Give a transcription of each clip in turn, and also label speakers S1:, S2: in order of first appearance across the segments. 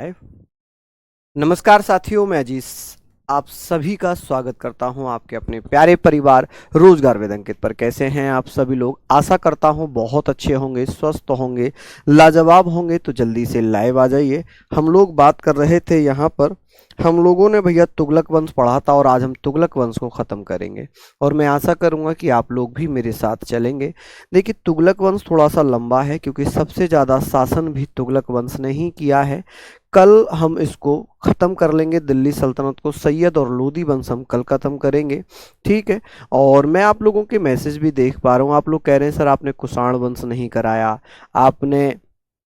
S1: Live. नमस्कार साथियों, मैं अजीज आप सभी का स्वागत करता हूं आपके अपने प्यारे परिवार रोजगार वेद अंकित पर। कैसे हैं आप सभी लोग? आशा करता हूं बहुत अच्छे होंगे, स्वस्थ होंगे, लाजवाब होंगे। तो जल्दी से लाइव आ जाइए। हम लोग बात कर रहे थे यहाँ पर, हम लोगों ने भैया तुगलक वंश पढ़ा था और आज हम तुगलक वंश को ख़त्म करेंगे और मैं आशा करूंगा कि आप लोग भी मेरे साथ चलेंगे। देखिए, तुगलक वंश थोड़ा सा लंबा है क्योंकि सबसे ज़्यादा शासन भी तुगलक वंश ने ही किया है। कल हम इसको ख़त्म कर लेंगे, दिल्ली सल्तनत को। सैयद और लोदी वंश हम कल ख़त्म करेंगे, ठीक है। और मैं आप लोगों के मैसेज भी देख पा रहा हूँ, आप लोग कह रहे हैं सर आपने कुषाण वंश नहीं कराया, आपने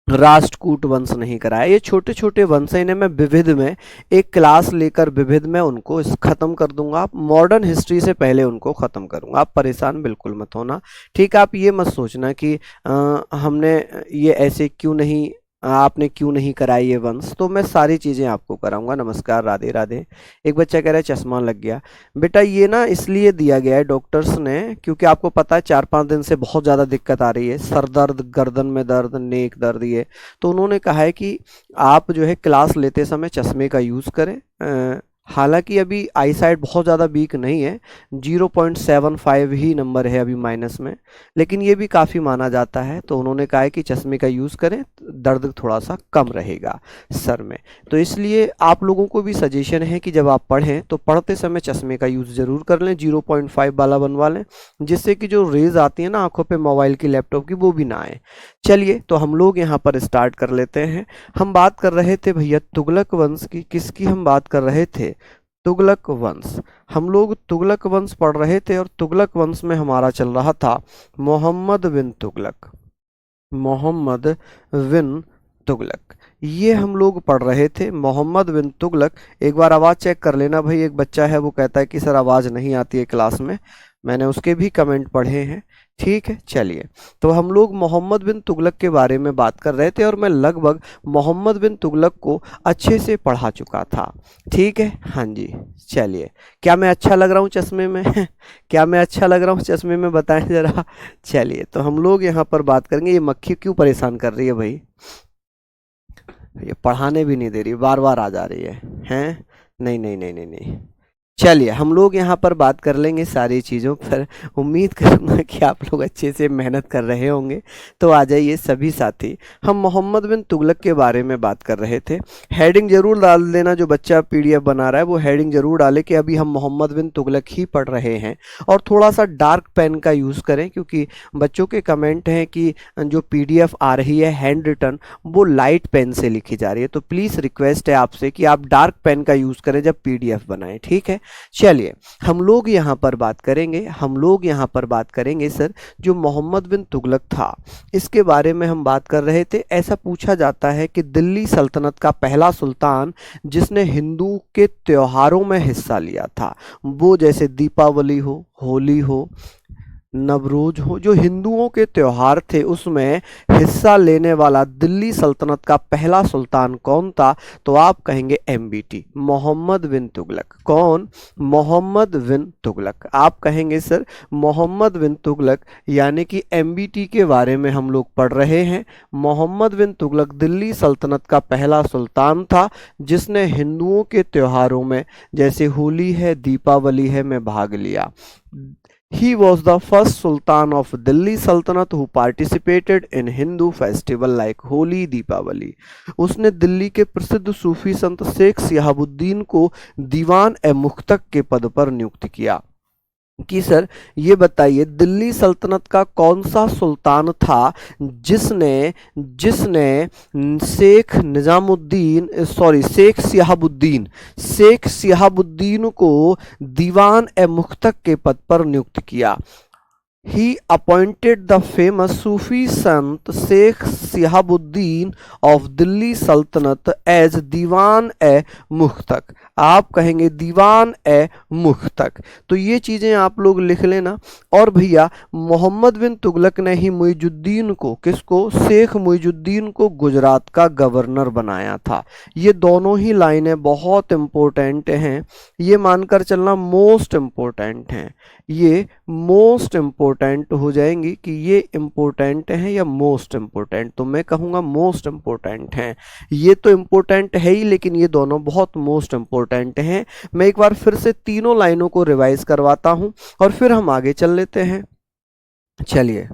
S1: राष्ट्रकूट वंश नहीं कराया। ये छोटे छोटे वंश हैं, इन्हें मैं विविध में एक क्लास लेकर विविध में उनको खत्म कर दूंगा। आप मॉडर्न हिस्ट्री से पहले उनको खत्म करूंगा, आप परेशान बिल्कुल मत होना, ठीक है। आप ये मत सोचना कि हमने ये ऐसे क्यों नहीं, आपने क्यों नहीं कराई ये वंश, तो मैं सारी चीज़ें आपको कराऊंगा। नमस्कार, राधे राधे। एक बच्चा कह रहा है चश्मा लग गया। बेटा ये ना इसलिए दिया गया है डॉक्टर्स ने, क्योंकि आपको पता है 4-5 दिन से बहुत ज़्यादा दिक्कत आ रही है, सर दर्द, गर्दन में दर्द, नेक दर्द, ये तो उन्होंने कहा है कि आप जो है क्लास लेते समय चश्मे का यूज़ करें। हालांकि अभी आई साइट बहुत ज़्यादा वीक नहीं है, 0.75 ही नंबर है अभी माइनस में, लेकिन ये भी काफ़ी माना जाता है। तो उन्होंने कहा है कि चश्मे का यूज़ करें, दर्द थोड़ा सा कम रहेगा सर में। तो इसलिए आप लोगों को भी सजेशन है कि जब आप पढ़ें तो पढ़ते समय चश्मे का यूज़ ज़रूर कर लें, 0.5 वाला बनवा लें, जिससे कि जो रेज आती है ना आंखों पे मोबाइल की, लैपटॉप की, वो भी ना आए। चलिए तो हम लोग यहाँ पर स्टार्ट कर लेते हैं। हम बात कर रहे थे भैया तुगलक वंश की। किसकी हम बात कर रहे थे? तुगलक वंश। हम लोग तुगलक वंश पढ़ रहे थे और तुगलक वंश में हमारा चल रहा था मोहम्मद बिन तुगलक। मोहम्मद बिन तुगलक, ये हम लोग पढ़ रहे थे, मोहम्मद बिन तुगलक। एक बार आवाज़ चेक कर लेना भाई। एक बच्चा है वो कहता है कि सर आवाज़ नहीं आती है क्लास में, मैंने उसके भी कमेंट पढ़े हैं, ठीक है। चलिए, तो हम लोग मोहम्मद बिन तुगलक के बारे में बात कर रहे थे और मैं लगभग मोहम्मद बिन तुगलक को अच्छे से पढ़ा चुका था, ठीक है। हाँ जी, चलिए। क्या मैं अच्छा लग रहा हूँ चश्मे में? क्या मैं अच्छा लग रहा हूँ चश्मे में, बताएं ज़रा। चलिए, तो हम लोग यहाँ पर बात करेंगे। ये मक्खी क्यों परेशान कर रही है भाई? ये पढ़ाने भी नहीं दे रही, बार बार आ जा रही है, हैं? नहीं नहीं नहीं नहीं नहीं। चलिए, हम लोग यहाँ पर बात कर लेंगे सारी चीज़ों पर। उम्मीद करूँगा कि आप लोग अच्छे से मेहनत कर रहे होंगे। तो आ जाइए सभी साथी, हम मोहम्मद बिन तुगलक के बारे में बात कर रहे थे। हेडिंग जरूर डाल देना, जो बच्चा पीडीएफ बना रहा है वो हेडिंग जरूर डाले कि अभी हम मोहम्मद बिन तुगलक ही पढ़ रहे हैं। और थोड़ा सा डार्क पेन का यूज़ करें, क्योंकि बच्चों के कमेंट हैं कि जो पीडीएफ आ रही है हैंड रिटन, वो लाइट पेन से लिखी जा रही है। तो प्लीज़ रिक्वेस्ट है आपसे कि आप डार्क पेन का यूज़ करें जब पीडीएफ बनाएं, ठीक है। चलिए, हम लोग यहाँ पर बात करेंगे, हम लोग यहाँ पर बात करेंगे सर, जो मोहम्मद बिन तुगलक था इसके बारे में हम बात कर रहे थे। ऐसा पूछा जाता है कि दिल्ली सल्तनत का पहला सुल्तान जिसने हिंदू के त्योहारों में हिस्सा लिया था, वो जैसे दीपावली हो, होली हो, नवरोज हो, जो हिंदुओं के त्योहार थे उसमें हिस्सा लेने वाला दिल्ली सल्तनत का पहला सुल्तान कौन था? तो आप कहेंगे एमबीटी, मोहम्मद बिन तुगलक। कौन? मोहम्मद बिन तुगलक। आप कहेंगे सर मोहम्मद बिन तुगलक, यानी कि एमबीटी के बारे में हम लोग पढ़ रहे हैं। मोहम्मद बिन तुगलक दिल्ली सल्तनत का पहला सुल्तान था जिसने हिंदुओं के त्योहारों में जैसे होली है, दीपावली है, में भाग लिया। He was the first Sultan of Delhi Sultanate who participated in Hindu festival like Holi, Deepavali. उसने दिल्ली के प्रसिद्ध सूफी संत शेख सिहाबुद्दीन को दीवान ए मुख्तक के पद पर नियुक्त किया। कि सर ये बताइए दिल्ली सल्तनत का कौन सा सुल्तान था जिसने जिसने शेख सिहाबुद्दीन को दीवान ए मुख्तक के पद पर नियुक्त किया। He appointed the famous Sufi Sant Sheikh Sihabuddin of Delhi Sultanate as दीवान ए मुख्तक। आप कहेंगे दीवान ए मुख्तक। तो ये चीज़ें आप लोग लिख लेना। और भैया मोहम्मद बिन तुगलक ने ही मुइजुद्दीन को, किसको? शेख मुइजुद्दीन को गुजरात का गवर्नर बनाया था। ये दोनों ही लाइनें बहुत इम्पोर्टेंट हैं, ये मानकर चलना मोस्ट इम्पोर्टेंट हैं, ये मोस्ट इम्पोर्टेंट हो जाएंगी कि ये इम्पोर्टेंट है या मोस्ट इम्पोर्टेंट, तो मैं कहूँगा मोस्ट इम्पोर्टेंट हैं। ये तो इम्पोर्टेंट है ही, लेकिन ये दोनों बहुत मोस्ट इम्पोर्टेंट हैं। मैं एक बार फिर से तीनों लाइनों को रिवाइज करवाता हूँ और फिर हम आगे चल लेते हैं। चलिए,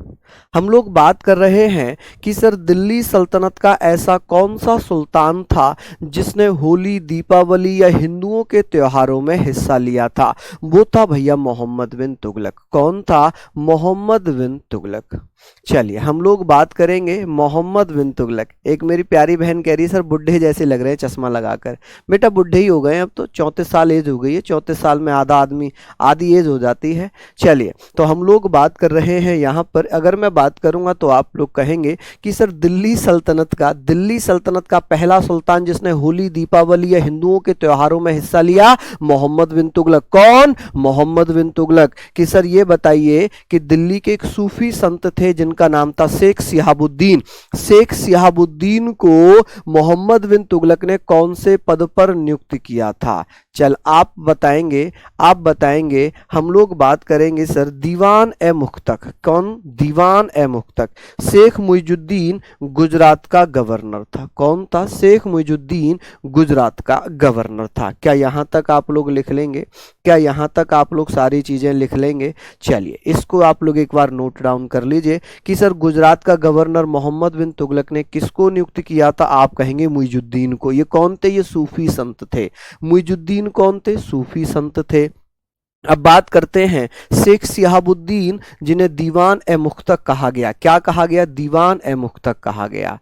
S1: हम लोग बात कर रहे हैं कि सर दिल्ली सल्तनत का ऐसा कौन सा सुल्तान था जिसने होली, दीपावली या हिंदुओं के त्योहारों में हिस्सा लिया था। वो था भैया मोहम्मद बिन तुगलक। कौन था? मोहम्मद बिन तुगलक। चलिए, हम लोग बात करेंगे मोहम्मद बिन तुगलक। एक मेरी प्यारी बहन कह रही है सर बुढ़े जैसे लग रहे हैं चश्मा लगाकर। बेटा बुढ़े ही हो गए, अब तो 34 साल एज हो गई है। 34 साल में आधा आदमी आधी एज हो जाती है। चलिए, तो हम लोग बात कर रहे हैं यहाँ पर, अगर मैं बात करूंगा तो आप लोग कहेंगे कि सर दिल्ली सल्तनत का पहला सुल्तान जिसने होली, दीपावली या हिंदुओं के त्योहारों में हिस्सा लिया, मोहम्मद बिन तुगलक। कौन? मोहम्मद बिन तुगलक। कि सर ये बताइए कि दिल्ली के एक सूफी संत थे जिनका नाम था शेख शिहाबुद्दीन। शेख शिहाबुद्दीन को मोहम्मद बिन तुगलक ने कौन से पद पर नियुक्त किया था? चल आप बताएंगे। हम लोग बात करेंगे सर दीवान ए मुख्तक। कौन? दीवान ए मुख्तक। शेख मुइजुद्दीन गुजरात का गवर्नर था। कौन था? शेख मुइजुद्दीन गुजरात का गवर्नर था। क्या यहां तक आप लोग लिख लेंगे? क्या यहां तक आप लोग सारी चीजें लिख लेंगे? चलिए, इसको आप लोग एक बार नोट डाउन कर लीजिए कि सर गुजरात का गवर्नर मोहम्मद बिन तुगलक ने किसको नियुक्त किया था? आप कहेंगे मुइजुद्दीन को। ये कौन थे? ये सूफी संत थे। मुइजुद्दीन कौन थे? सूफी संत थे। अब बात करते हैं शेख शिहाबुद्दीन जिन्हें दीवान ए मुख्तक कहा गया। क्या कहा गया? दीवान ए मुख्तक कहा गया।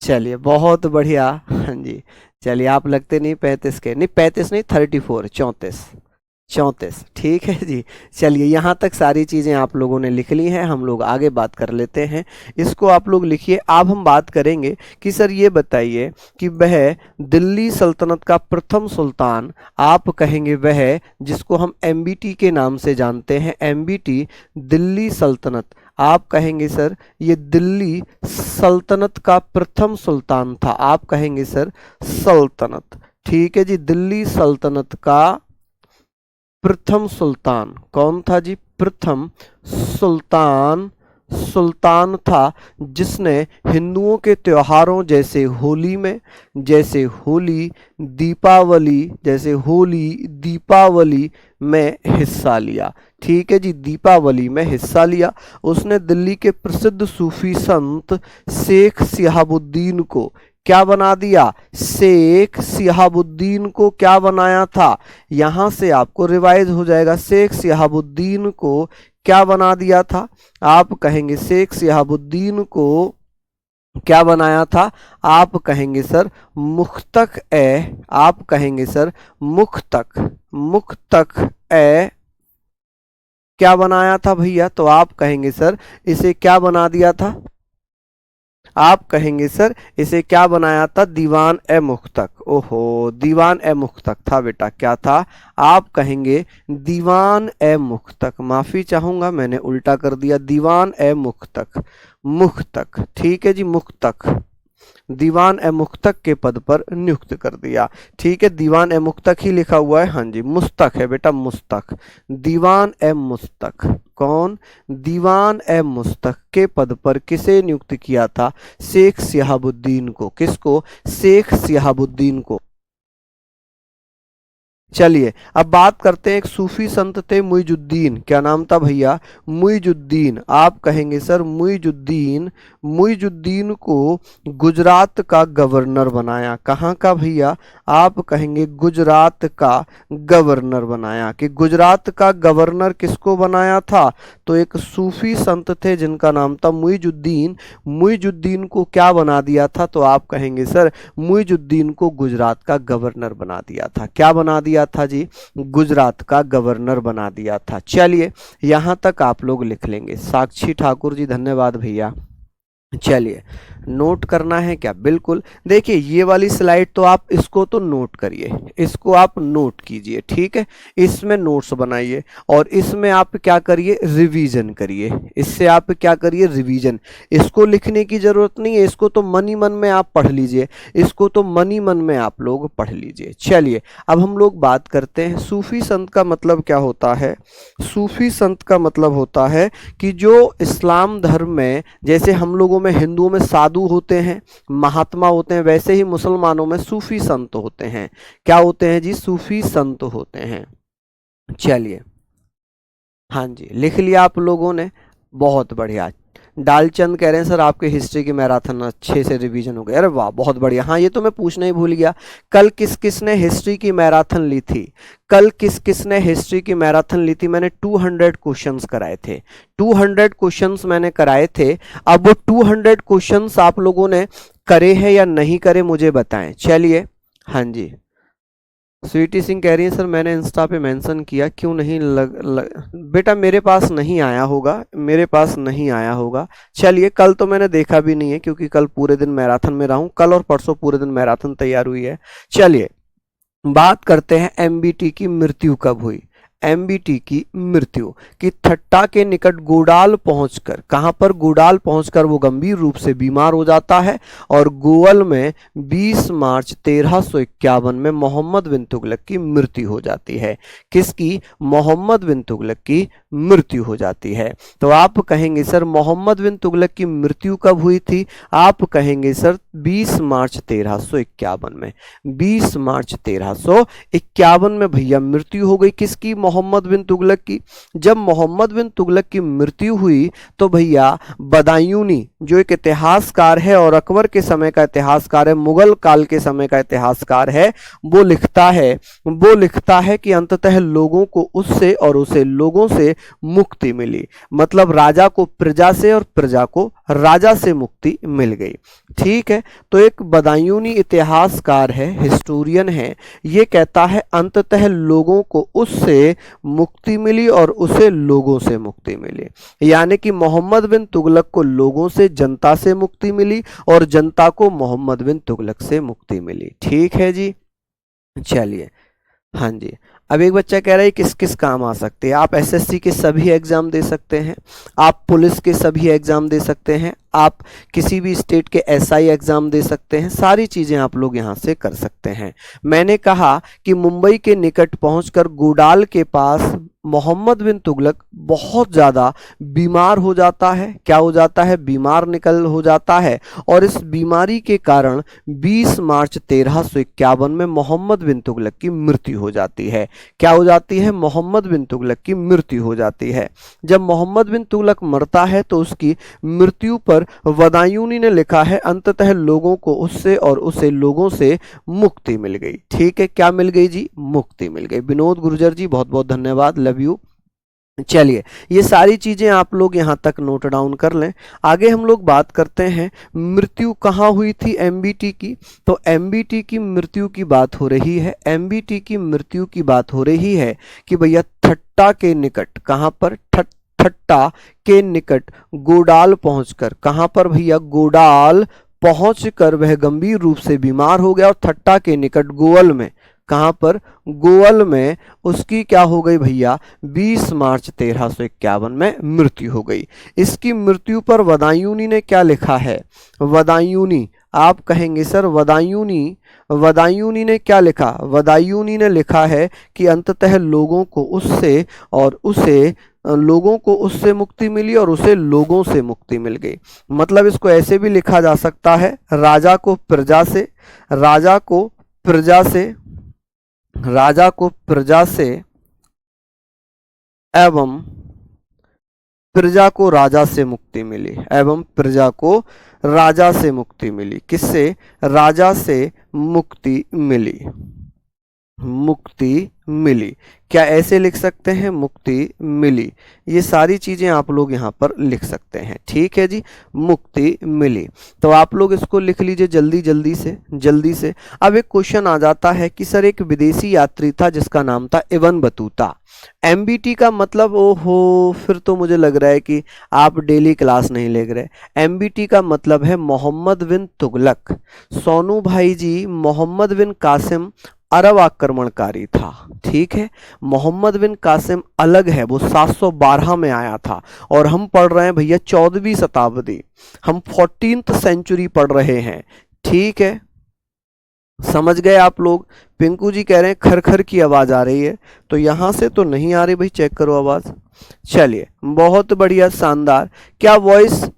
S1: चलिए बहुत बढ़िया। हाँ जी, चलिए आप लगते नहीं 35 के, नहीं 35 नहीं 34, 34, ठीक है जी। चलिए, यहाँ तक सारी चीज़ें आप लोगों ने लिख ली हैं, हम लोग आगे बात कर लेते हैं। इसको आप लोग लिखिए। अब हम बात करेंगे कि सर ये बताइए कि वह दिल्ली सल्तनत का प्रथम सुल्तान, आप कहेंगे वह जिसको हम एमबीटी के नाम से जानते हैं, एमबीटी दिल्ली सल्तनत। आप कहेंगे सर ये दिल्ली सल्तनत का प्रथम सुल्तान था। आप कहेंगे सर सल्तनत, ठीक है जी। दिल्ली सल्तनत का प्रथम सुल्तान कौन था जी? प्रथम सुल्तान था जिसने हिंदुओं के त्योहारों जैसे होली दीपावली में हिस्सा लिया। ठीक है जी, दीपावली में हिस्सा लिया। उसने दिल्ली के प्रसिद्ध सूफी संत शेख शिहाबुद्दीन को क्या बना दिया? शेख शिहाबुद्दीन को क्या बनाया था? यहां से आपको रिवाइज हो जाएगा। शेख शिहाबुद्दीन को क्या बना दिया था? आप कहेंगे शेख शिहाबुद्दीन को क्या बनाया था? आप कहेंगे सर मुख्तक ए। आप कहेंगे सर मुख्तक ए क्या बनाया था भैया? तो आप कहेंगे सर इसे क्या बना दिया था? आप कहेंगे सर इसे क्या बनाया था? दीवान ए मुख्तक। ओहो, दीवान ए मुख्तक था बेटा। क्या था? आप कहेंगे दीवान ए मुख्तक। माफी चाहूंगा, मैंने उल्टा कर दिया। दीवान ए मुख्तक, ठीक है जी, मुख्तक। दीवान ए मुख्तक के पद पर नियुक्त कर दिया। ठीक है, दीवान ए मुख्तक ही लिखा हुआ है। हाँ जी, मुस्तक है बेटा, मुस्तक। दीवान ए मुस्तक। कौन? दीवान ए मुस्तक के पद पर किसे नियुक्त किया था? शेख शिहाबुद्दीन को। किसको? शेख शिहाबुद्दीन को। चलिए, अब बात करते हैं, एक सूफी संत थे मुइजुद्दीन। क्या नाम था भैया? मुइजुद्दीन। आप कहेंगे सर मुइजुद्दीन को गुजरात का गवर्नर बनाया। कहाँ का भैया? आप कहेंगे गुजरात का गवर्नर बनाया। कि गुजरात का गवर्नर किसको बनाया था? तो एक सूफी संत थे जिनका नाम था मुइजुद्दीन। मुइजुद्दीन को क्या बना दिया था? तो आप कहेंगे सर मुइजुद्दीन को गुजरात का गवर्नर बना दिया था। क्या बना दिया था जी? गुजरात का गवर्नर बना दिया था। चलिए, यहां तक आप लोग लिख लेंगे। साक्षी ठाकुर जी, धन्यवाद भैया। चलिए, नोट करना है क्या? बिल्कुल। देखिए, ये वाली स्लाइड तो आप इसको तो नोट करिए, इसको आप नोट कीजिए, ठीक है। इसमें नोट्स बनाइए और इसमें आप क्या करिए, रिवीजन करिए। इससे आप क्या करिए, रिवीजन। इसको लिखने की जरूरत नहीं है, इसको तो मन ही मन में आप पढ़ लीजिए, इसको तो मन ही मन में आप लोग पढ़ लीजिए। चलिए, अब हम लोग बात करते हैं सूफी संत का मतलब क्या होता है। सूफी संत का मतलब होता है कि जो इस्लाम धर्म में, जैसे हम लोगों में, हिंदुओं में साधु होते हैं, महात्मा होते हैं, वैसे ही मुसलमानों में सूफी संत होते हैं। क्या होते हैं जी? सूफी संत होते हैं। चलिए, हाँ जी, लिख लिया आप लोगों ने, बहुत बढ़िया। डालचंद कह रहे हैं सर आपके हिस्ट्री की मैराथन अच्छे से रिवीजन हो गया। अरे वाह, बहुत बढ़िया। हाँ, ये तो मैं पूछना ही भूल गया, कल किस किस ने हिस्ट्री की मैराथन ली थी? कल किस किस ने हिस्ट्री की मैराथन ली थी? मैंने 200 क्वेश्चंस कराए थे, 200 क्वेश्चंस मैंने कराए थे। अब वो 200 क्वेश्चंस आप लोगों ने करे हैं या नहीं करे, मुझे बताएं। चलिए, हाँ जी, स्वीटी सिंह कह रही है सर मैंने इंस्टा पे मेंशन किया, क्यों नहीं बेटा मेरे पास नहीं आया होगा, मेरे पास नहीं आया होगा। चलिए, कल तो मैंने देखा भी नहीं है क्योंकि कल पूरे दिन मैराथन में रहा हूं, कल और परसों पूरे दिन मैराथन तैयार हुई है। चलिए, बात करते हैं एमबीटी की मृत्यु कब हुई। एमबीटी की मृत्यु कि थट्टा के निकट गोडाल पहुंचकर, कहां पर? गोडाल पहुंचकर वो गंभीर रूप से बीमार हो जाता है और गोयल में 20 मार्च 1351 में मोहम्मद बिन तुगलक की मृत्यु हो जाती है। किसकी? मोहम्मद बिन तुगलक की मृत्यु हो जाती है। तो आप कहेंगे सर मोहम्मद बिन तुगलक की मृत्यु कब हुई थी? आप कहेंगे सर 20 मार्च 1351 में। 20 मार्च 1351 में भैया मृत्यु हो गई। किसकी? मोहम्मद बिन तुगलक की। जब मोहम्मद बिन तुगलक की मृत्यु हुई तो भैया बदायूनी, जो एक इतिहासकार है और अकबर के समय का इतिहासकार है, मुगल काल के समय का इतिहासकार है, वो लिखता है कि अंततः लोगों को उससे और उसे लोगों से मुक्ति मिली। मतलब राजा को प्रजा से और प्रजा को राजा से मुक्ति मिल गई। ठीक है, तो एक बदायूनी इतिहासकार है, हिस्टोरियन है, ये कहता है अंततः लोगों को उससे मुक्ति मिली और उसे लोगों से मुक्ति मिली। यानी कि मोहम्मद बिन तुगलक को लोगों से, जनता से मुक्ति मिली और जनता को मोहम्मद बिन तुगलक से मुक्ति मिली। ठीक है जी। चलिए, हाँ जी, अब एक बच्चा कह रहा है किस किस काम आ सकते हैं। आप एसएससी के सभी एग्जाम दे सकते हैं, आप पुलिस के सभी एग्जाम दे सकते हैं, आप किसी भी स्टेट के एसआई एग्जाम दे सकते हैं, सारी चीजें आप लोग यहां से कर सकते हैं। मैंने कहा कि मुंबई के निकट पहुंचकर गोडाल के पास मोहम्मद बिन तुगलक बहुत ज्यादा बीमार हो जाता है। क्या हो जाता है? बीमार हो जाता है और इस बीमारी के कारण 20 मार्च 1351 में मोहम्मद बिन तुगलक की मृत्यु हो जाती है। क्या हो जाती है? मोहम्मद बिन तुगलक की मृत्यु हो जाती है। जब मोहम्मद बिन तुगलक मरता है तो उसकी मृत्यु पर बदायूनी ने लिखा है अंततः लोगों को उससे और उसे लोगों से मुक्ति मिल गई। ठीक है, क्या मिल गई जी? मुक्ति मिल गई। विनोद गुर्जर जी बहुत बहुत धन्यवाद, लव यू। चलिए, ये सारी चीजें आप लोग यहां तक नोट डाउन कर लें। आगे हम लोग बात करते हैं मृत्यु कहां हुई थी एमबीटी की। तो एमबीटी की मृत्यु की बात हो रही है, एमबीटी की मृत्यु की बात हो रही है कि भैया थट्टा के निकट, कहां पर? थट्टा के निकट गोडाल पहुंचकर, कहां पर भैया? गोडाल पहुंचकर वह गंभीर रूप से बीमार हो गया और थट्टा के निकट गोयल में, कहां पर? गोयल में उसकी क्या हो गई भैया? 20 मार्च 1351 में मृत्यु हो गई। इसकी मृत्यु पर बदायूनी ने क्या लिखा है? बदायूनी, आप कहेंगे सर बदायूनी ने क्या लिखा? बदायूनी ने लिखा है कि अंततः लोगों को उससे और उसे लोगों को उससे मुक्ति मिली और उसे लोगों से मुक्ति मिल गई। मतलब इसको ऐसे भी लिखा जा सकता है, राजा को प्रजा से, राजा को प्रजा से, राजा को प्रजा से एवं प्रजा को राजा से मुक्ति मिली, एवं प्रजा को राजा से मुक्ति मिली। किससे? राजा से मुक्ति मिली। मुक्ति मिली। क्या ऐसे लिख सकते हैं? मुक्ति मिली। ये सारी चीजें आप लोग यहाँ पर लिख सकते हैं। ठीक है जी, मुक्ति मिली। तो आप लोग इसको लिख लीजिए जल्दी जल्दी से, जल्दी से। अब एक क्वेश्चन आ जाता है कि सर एक विदेशी यात्री था जिसका नाम था इब्न बतूता। एमबीटी का मतलब, ओहो, फिर तो मुझे लग रहा है कि आप डेली क्लास नहीं ले रहे। एमबीटी का मतलब है मोहम्मद बिन तुगलक। सोनू भाई जी, मोहम्मद बिन कासिम अरब आक्रमणकारी था। ठीक है, मोहम्मद बिन कासिम अलग है, वो 712 में आया था और हम पढ़ रहे हैं भैया 14वीं शताब्दी, हम 14th सेंचुरी पढ़ रहे हैं। ठीक है, समझ गए आप लोग? पिंकू जी कह रहे हैं खर खर की आवाज आ रही है, तो यहां से तो नहीं आ रही भाई, चेक करो आवाज। चलिए, बहुत बढ़िया, शानदार। क्या वॉइस?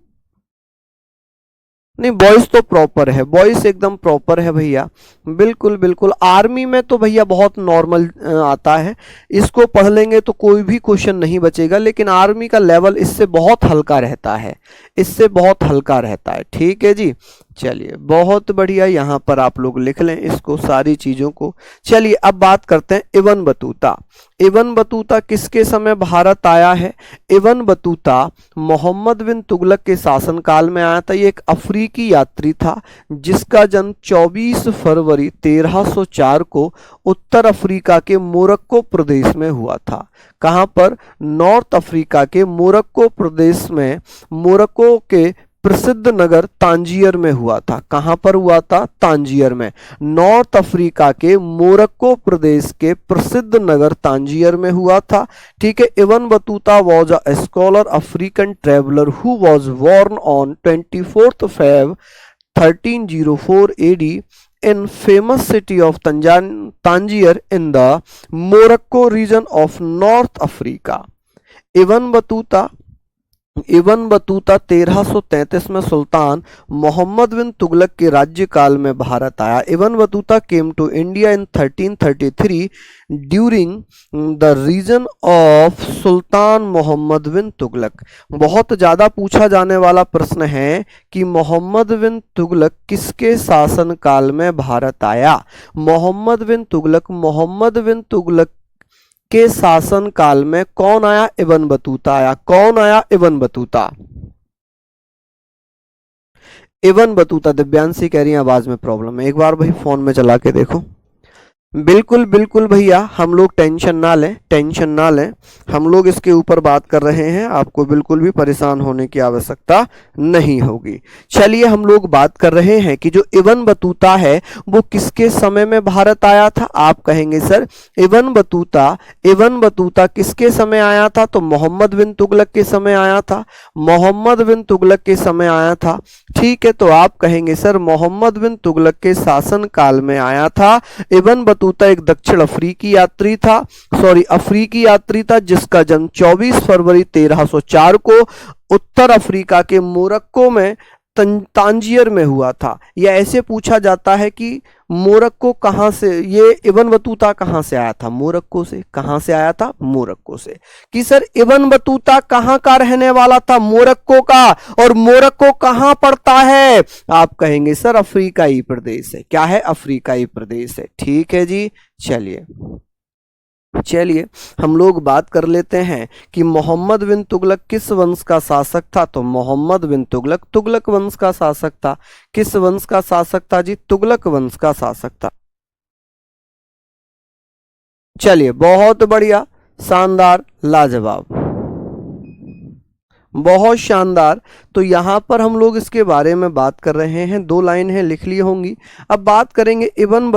S1: नहीं, वॉइस तो प्रॉपर है, वॉइस एकदम प्रॉपर है भैया, बिल्कुल बिल्कुल। आर्मी में तो भैया बहुत नॉर्मल आता है, इसको पढ़ लेंगे तो कोई भी क्वेश्चन नहीं बचेगा, लेकिन आर्मी का लेवल इससे बहुत हल्का रहता है, इससे बहुत हल्का रहता है। ठीक है जी, चलिए बहुत बढ़िया, यहाँ पर आप लोग लिख लें इसको, सारी चीजों को। चलिए अब बात करते हैं इब्न बतूता। इब्न बतूता किसके समय भारत आया है? इब्न बतूता मोहम्मद बिन तुगलक के शासनकाल में आया था। ये एक अफ्रीकी यात्री था जिसका जन्म 24 फरवरी 1304 को उत्तर अफ्रीका के मोरक्को प्रदेश में हुआ था। कहां पर? नॉर्थ अफ्रीका के मोरक्को प्रदेश में, मोरक्को के प्रसिद्ध नगर तांजियर में हुआ था। कहां पर हुआ था? तांजियर में। नॉर्थ अफ्रीका के मोरक्को प्रदेश के प्रसिद्ध नगर तांजियर में हुआ था। ठीक है, Ibn Battuta was a scholar African traveller who was born on 24th Feb 1304 AD in famous city of Tangier in the Morocco region of North Africa. Ibn Battuta 1333 में सुल्तान मोहम्मद बिन तुगलक के राज्यकाल में भारत आया। Ibn Battuta came to India in 1333 during the region of sultan Mohammad bin Tughlaq. बहुत ज्यादा पूछा जाने वाला प्रश्न है कि मोहम्मद बिन तुगलक किसके शासन काल में भारत आया? मोहम्मद बिन तुगलक के शासन काल में कौन आया? इब्न बतूता आया। कौन आया? Ibn Battuta. Ibn Battuta. Divyanshi कह रही है आवाज में प्रॉब्लम है, एक बार भाई फोन में चला के देखो। बिल्कुल बिल्कुल भैया, हम लोग टेंशन ना लें, टेंशन ना लें, हम लोग इसके ऊपर बात कर रहे हैं, आपको बिल्कुल भी परेशान होने की आवश्यकता नहीं होगी। चलिए हम लोग बात कर रहे हैं कि जो इब्न बतूता है वो किसके समय में भारत आया था? आप कहेंगे सर इब्न बतूता किसके समय आया था? तो मोहम्मद बिन तुगलक के समय आया था, मोहम्मद बिन तुगलक के समय आया था। ठीक है, तो आप कहेंगे सर मोहम्मद बिन तुगलक के शासन काल में आया था। इब्न बतूता एक दक्षिण अफ्रीकी यात्री था, अफ्रीकी यात्री था जिसका जन्म 24 फरवरी 1304 को उत्तर अफ्रीका के मोरक्को में तांजियर में हुआ था। यह ऐसे पूछा जाता है कि मोरक्को कहां से, ये इब्न बतूता कहां से आया था? मोरक्को से। कहां से आया था? मोरक्को से। कि सर इब्न बतूता कहां का रहने वाला था? मोरक्को का। और मोरक्को कहां पड़ता है? आप कहेंगे सर अफ्रीकाई प्रदेश है। क्या है? अफ्रीकाई प्रदेश है। ठीक है जी, चलिए हम लोग बात कर लेते हैं कि मोहम्मद बिन तुगलक किस वंश का शासक था? तो मोहम्मद बिन तुगलक तुगलक वंश का शासक था। किस वंश का शासक था जी? तुगलक वंश का शासक था। चलिए बहुत बढ़िया, शानदार, लाजवाब, बहुत शानदार। तो यहां पर हम लोग इसके बारे में बात कर रहे हैं, 2 लाइन है, लिख ली होंगी। अब बात करेंगे इब्न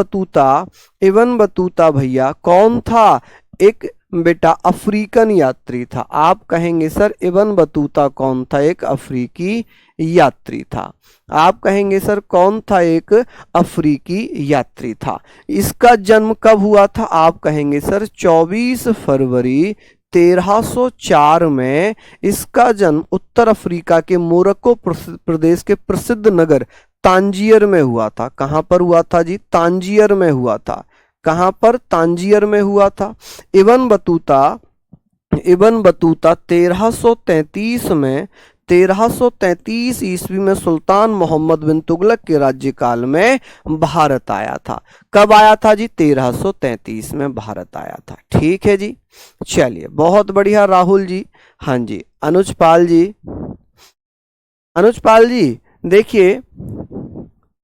S1: बतूता भैया कौन था? एक बेटा अफ्रीकन यात्री था। आप कहेंगे सर इब्न बतूता कौन था? एक अफ्रीकी यात्री था। आप कहेंगे सर कौन था? एक अफ्रीकी यात्री था। इसका जन्म कब हुआ था? आप कहेंगे सर 24 फरवरी 1304 में इसका जन्म उत्तर अफ्रीका के मोरक्को प्रदेश के प्रसिद्ध नगर तांजियर में हुआ था। कहां पर हुआ था जी? तांजियर में हुआ था। कहां पर? तांजियर में हुआ था। इब्न बतूता 1333 में 1333 ईस्वी में सुल्तान मोहम्मद बिन तुगलक के राज्यकाल में भारत आया था। कब आया था जी? 1333 में भारत आया था। ठीक है जी, चलिए बहुत बढ़िया राहुल जी। हाँ जी, अनुजपाल जी, अनुजपाल जी देखिए,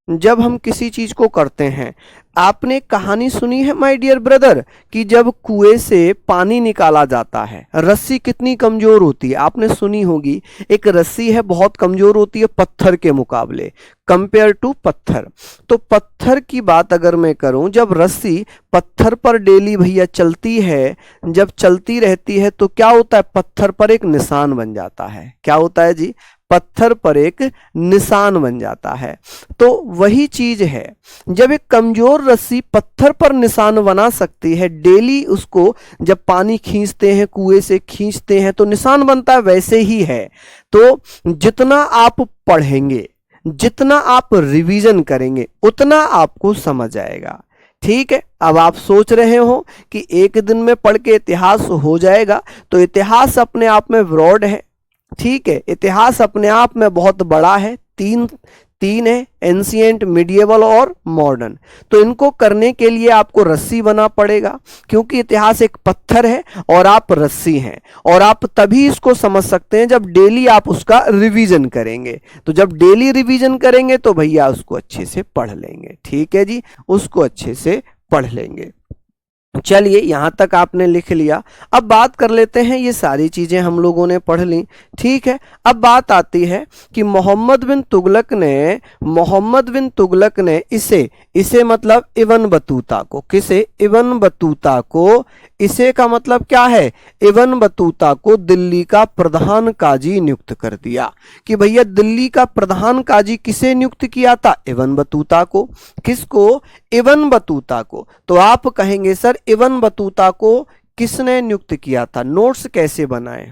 S1: जब हम किसी चीज को करते हैं, आपने कहानी सुनी है माय डियर ब्रदर कि जब कुएं से पानी निकाला जाता है, रस्सी कितनी कमजोर होती है? आपने सुनी होगी। एक रस्सी है बहुत कमजोर होती है पत्थर के मुकाबले, कंपेयर टू पत्थर। तो पत्थर की बात अगर मैं करूं, जब रस्सी पत्थर पर डेली भैया चलती है, जब चलती रहती है तो क्या होता है? पत्थर पर एक निशान बन जाता है। क्या होता है जी? पत्थर पर एक निशान बन जाता है। तो वही चीज है, जब एक कमजोर रस्सी पत्थर पर निशान बना सकती है, डेली उसको जब पानी खींचते हैं, कुएं से खींचते हैं तो निशान बनता है, वैसे ही है। तो जितना आप पढ़ेंगे, जितना आप रिवीजन करेंगे, उतना आपको समझ आएगा। ठीक है, अब आप सोच रहे हो कि एक दिन में पढ़ के इतिहास हो जाएगा, तो इतिहास अपने आप में ब्रॉड है। ठीक है, इतिहास अपने आप में बहुत बड़ा है। तीन तीन है, एंशिएंट, मिडिएवल और मॉडर्न। तो इनको करने के लिए आपको रस्सी बना पड़ेगा, क्योंकि इतिहास एक पत्थर है और आप रस्सी हैं। और आप तभी इसको समझ सकते हैं जब डेली आप उसका रिवीजन करेंगे। तो जब डेली रिवीजन करेंगे तो भैया उसको अच्छे से पढ़ लेंगे। ठीक है जी, उसको अच्छे से पढ़ लेंगे। चलिए, यहां तक आपने लिख लिया। अब बात कर लेते हैं, ये सारी चीजें हम लोगों ने पढ़ ली। ठीक है, अब बात आती है कि मोहम्मद बिन तुगलक ने इसे इसे मतलब इब्न बतूता को, किसे? इब्न बतूता को, इसे का मतलब क्या है? इब्न बतूता को दिल्ली का प्रधान काजी नियुक्त कर दिया। कि भैया दिल्ली का प्रधान काजी किसे नियुक्त किया था? इब्न बतूता को। किसको? इब्न बतूता को। तो आप कहेंगे सर इब्न बतूता को किसने नियुक्त किया था? नोट्स कैसे बनाए?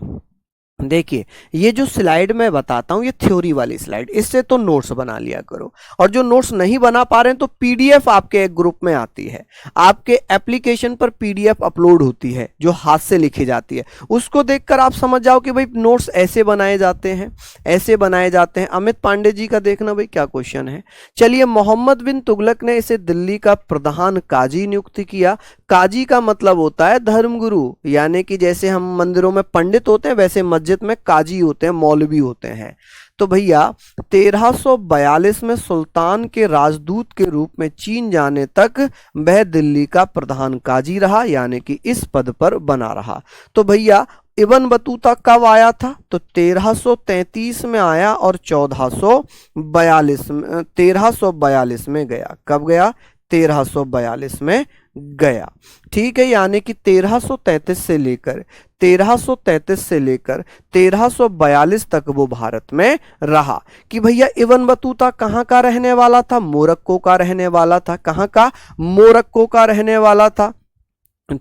S1: देखिए, ये जो स्लाइड मैं बताता हूं, ये थ्योरी वाली स्लाइड, इससे तो नोट्स बना लिया करो। और जो नोट्स नहीं बना पा रहे हैं तो पीडीएफ आपके एक ग्रुप में आती है, आपके एप्लीकेशन पर पीडीएफ अपलोड होती है जो हाथ से लिखी जाती है। उसको देखकर आप समझ जाओ कि भाई नोट्स ऐसे बनाए जाते हैं, ऐसे बनाए जाते हैं। अमित पांडे जी का देखना भाई क्या क्वेश्चन है। चलिए, मोहम्मद बिन तुगलक ने इसे दिल्ली का प्रधान काजी नियुक्त किया। काजी का मतलब होता है धर्मगुरु, यानी कि जैसे हम मंदिरों में पंडित होते हैं, वैसे मस्जिद में काजी होते हैं, मौलवी होते हैं। तो भैया 1342 में सुल्तान के राजदूत के रूप में चीन जाने तक वह दिल्ली का प्रधान काजी रहा, यानी कि इस पद पर बना रहा। तो भैया इब्न बतूता कब आया था? तो 1333 में आया और 1342 में गया। कब गया? 1342 में गया। ठीक है, यानी कि 1333 से लेकर 1342 तक वो भारत में रहा। कि भैया इब्न बतूता कहाँ का रहने वाला था? मोरक्को का रहने वाला था। कहाँ का? मोरक्को का रहने वाला था।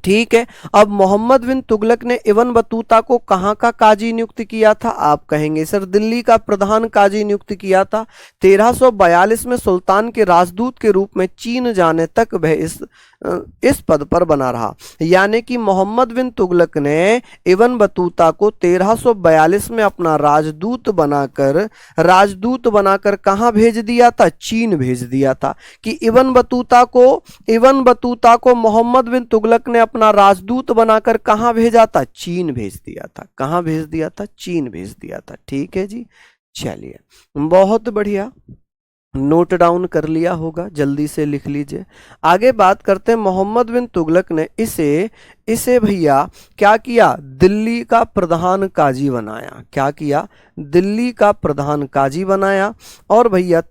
S1: ठीक है, अब मोहम्मद बिन तुगलक ने इब्न बतूता को कहाँ का काजी नियुक्त किया था? आप कहेंगे सर दिल्ली का प्रधान काजी नियुक्त किया था। 1342 में सुल्तान के राजदूत के रूप में चीन जाने तक वह इस पद पर बना रहा। यानी कि मोहम्मद बिन तुगलक ने इब्न बतूता को 1342 में अपना राजदूत बनाकर कहाँ भेज दिया था? चीन भेज दिया था। कि इब्न बतूता को मोहम्मद बिन तुगलक ने अपना राजदूत बनाकर कहां भेजा था? चीन भेज दिया था। कहां भेज दिया था? चीन भेज दिया था। ठीक है जी, चलिए बहुत बढ़िया, नोट डाउन कर लिया होगा, जल्दी से लिख लीजिए। आगे बात करते हैं, मोहम्मद बिन तुगलक ने इसे भैया क्या किया? दिल्ली का प्रधान काजी बनाया। क्या किया? दिल्ली का प्रधान काजी बनाया। और भैया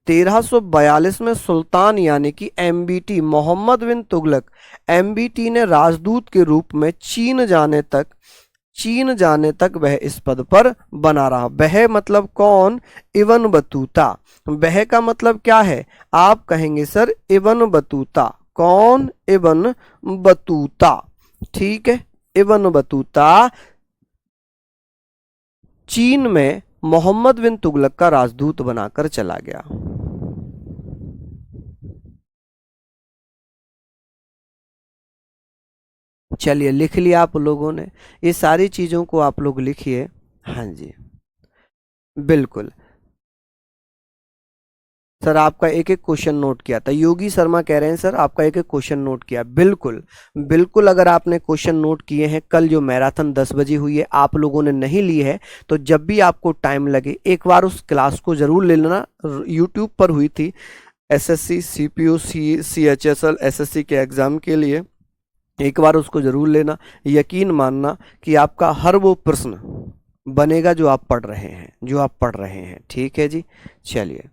S1: 1342 में सुल्तान यानी कि एमबीटी मोहम्मद बिन तुगलक, एमबीटी ने राजदूत के रूप में चीन जाने तक वह इस पद पर बना रहा। वह मतलब कौन? Ibn Battuta. वह का मतलब क्या है? आप कहेंगे सर इब्न बतूता। कौन? Ibn Battuta. ठीक है, इब्न बतूता चीन में मोहम्मद बिन तुगलक का राजदूत बनाकर चला गया। चलिए लिख लिया आप लोगों ने, ये सारी चीजों को आप लोग लिखिए। हाँ जी, बिल्कुल सर, आपका एक एक क्वेश्चन नोट किया था। योगी शर्मा कह रहे हैं सर आपका एक एक क्वेश्चन नोट किया। बिल्कुल बिल्कुल, अगर आपने क्वेश्चन नोट किए हैं, कल जो मैराथन 10 बजे हुई है आप लोगों ने नहीं ली है, तो जब भी आपको टाइम लगे एक बार उस क्लास को जरूर ले लेना। यूट्यूब पर हुई थी, एसएससी सीपीयू सीएचएसएल एसएससी के एग्जाम के लिए, एक बार उसको जरूर लेना। यकीन मानना कि आपका हर वो प्रश्न बनेगा जो आप पढ़ रहे हैं, जो आप पढ़ रहे हैं। ठीक है जी, चलिए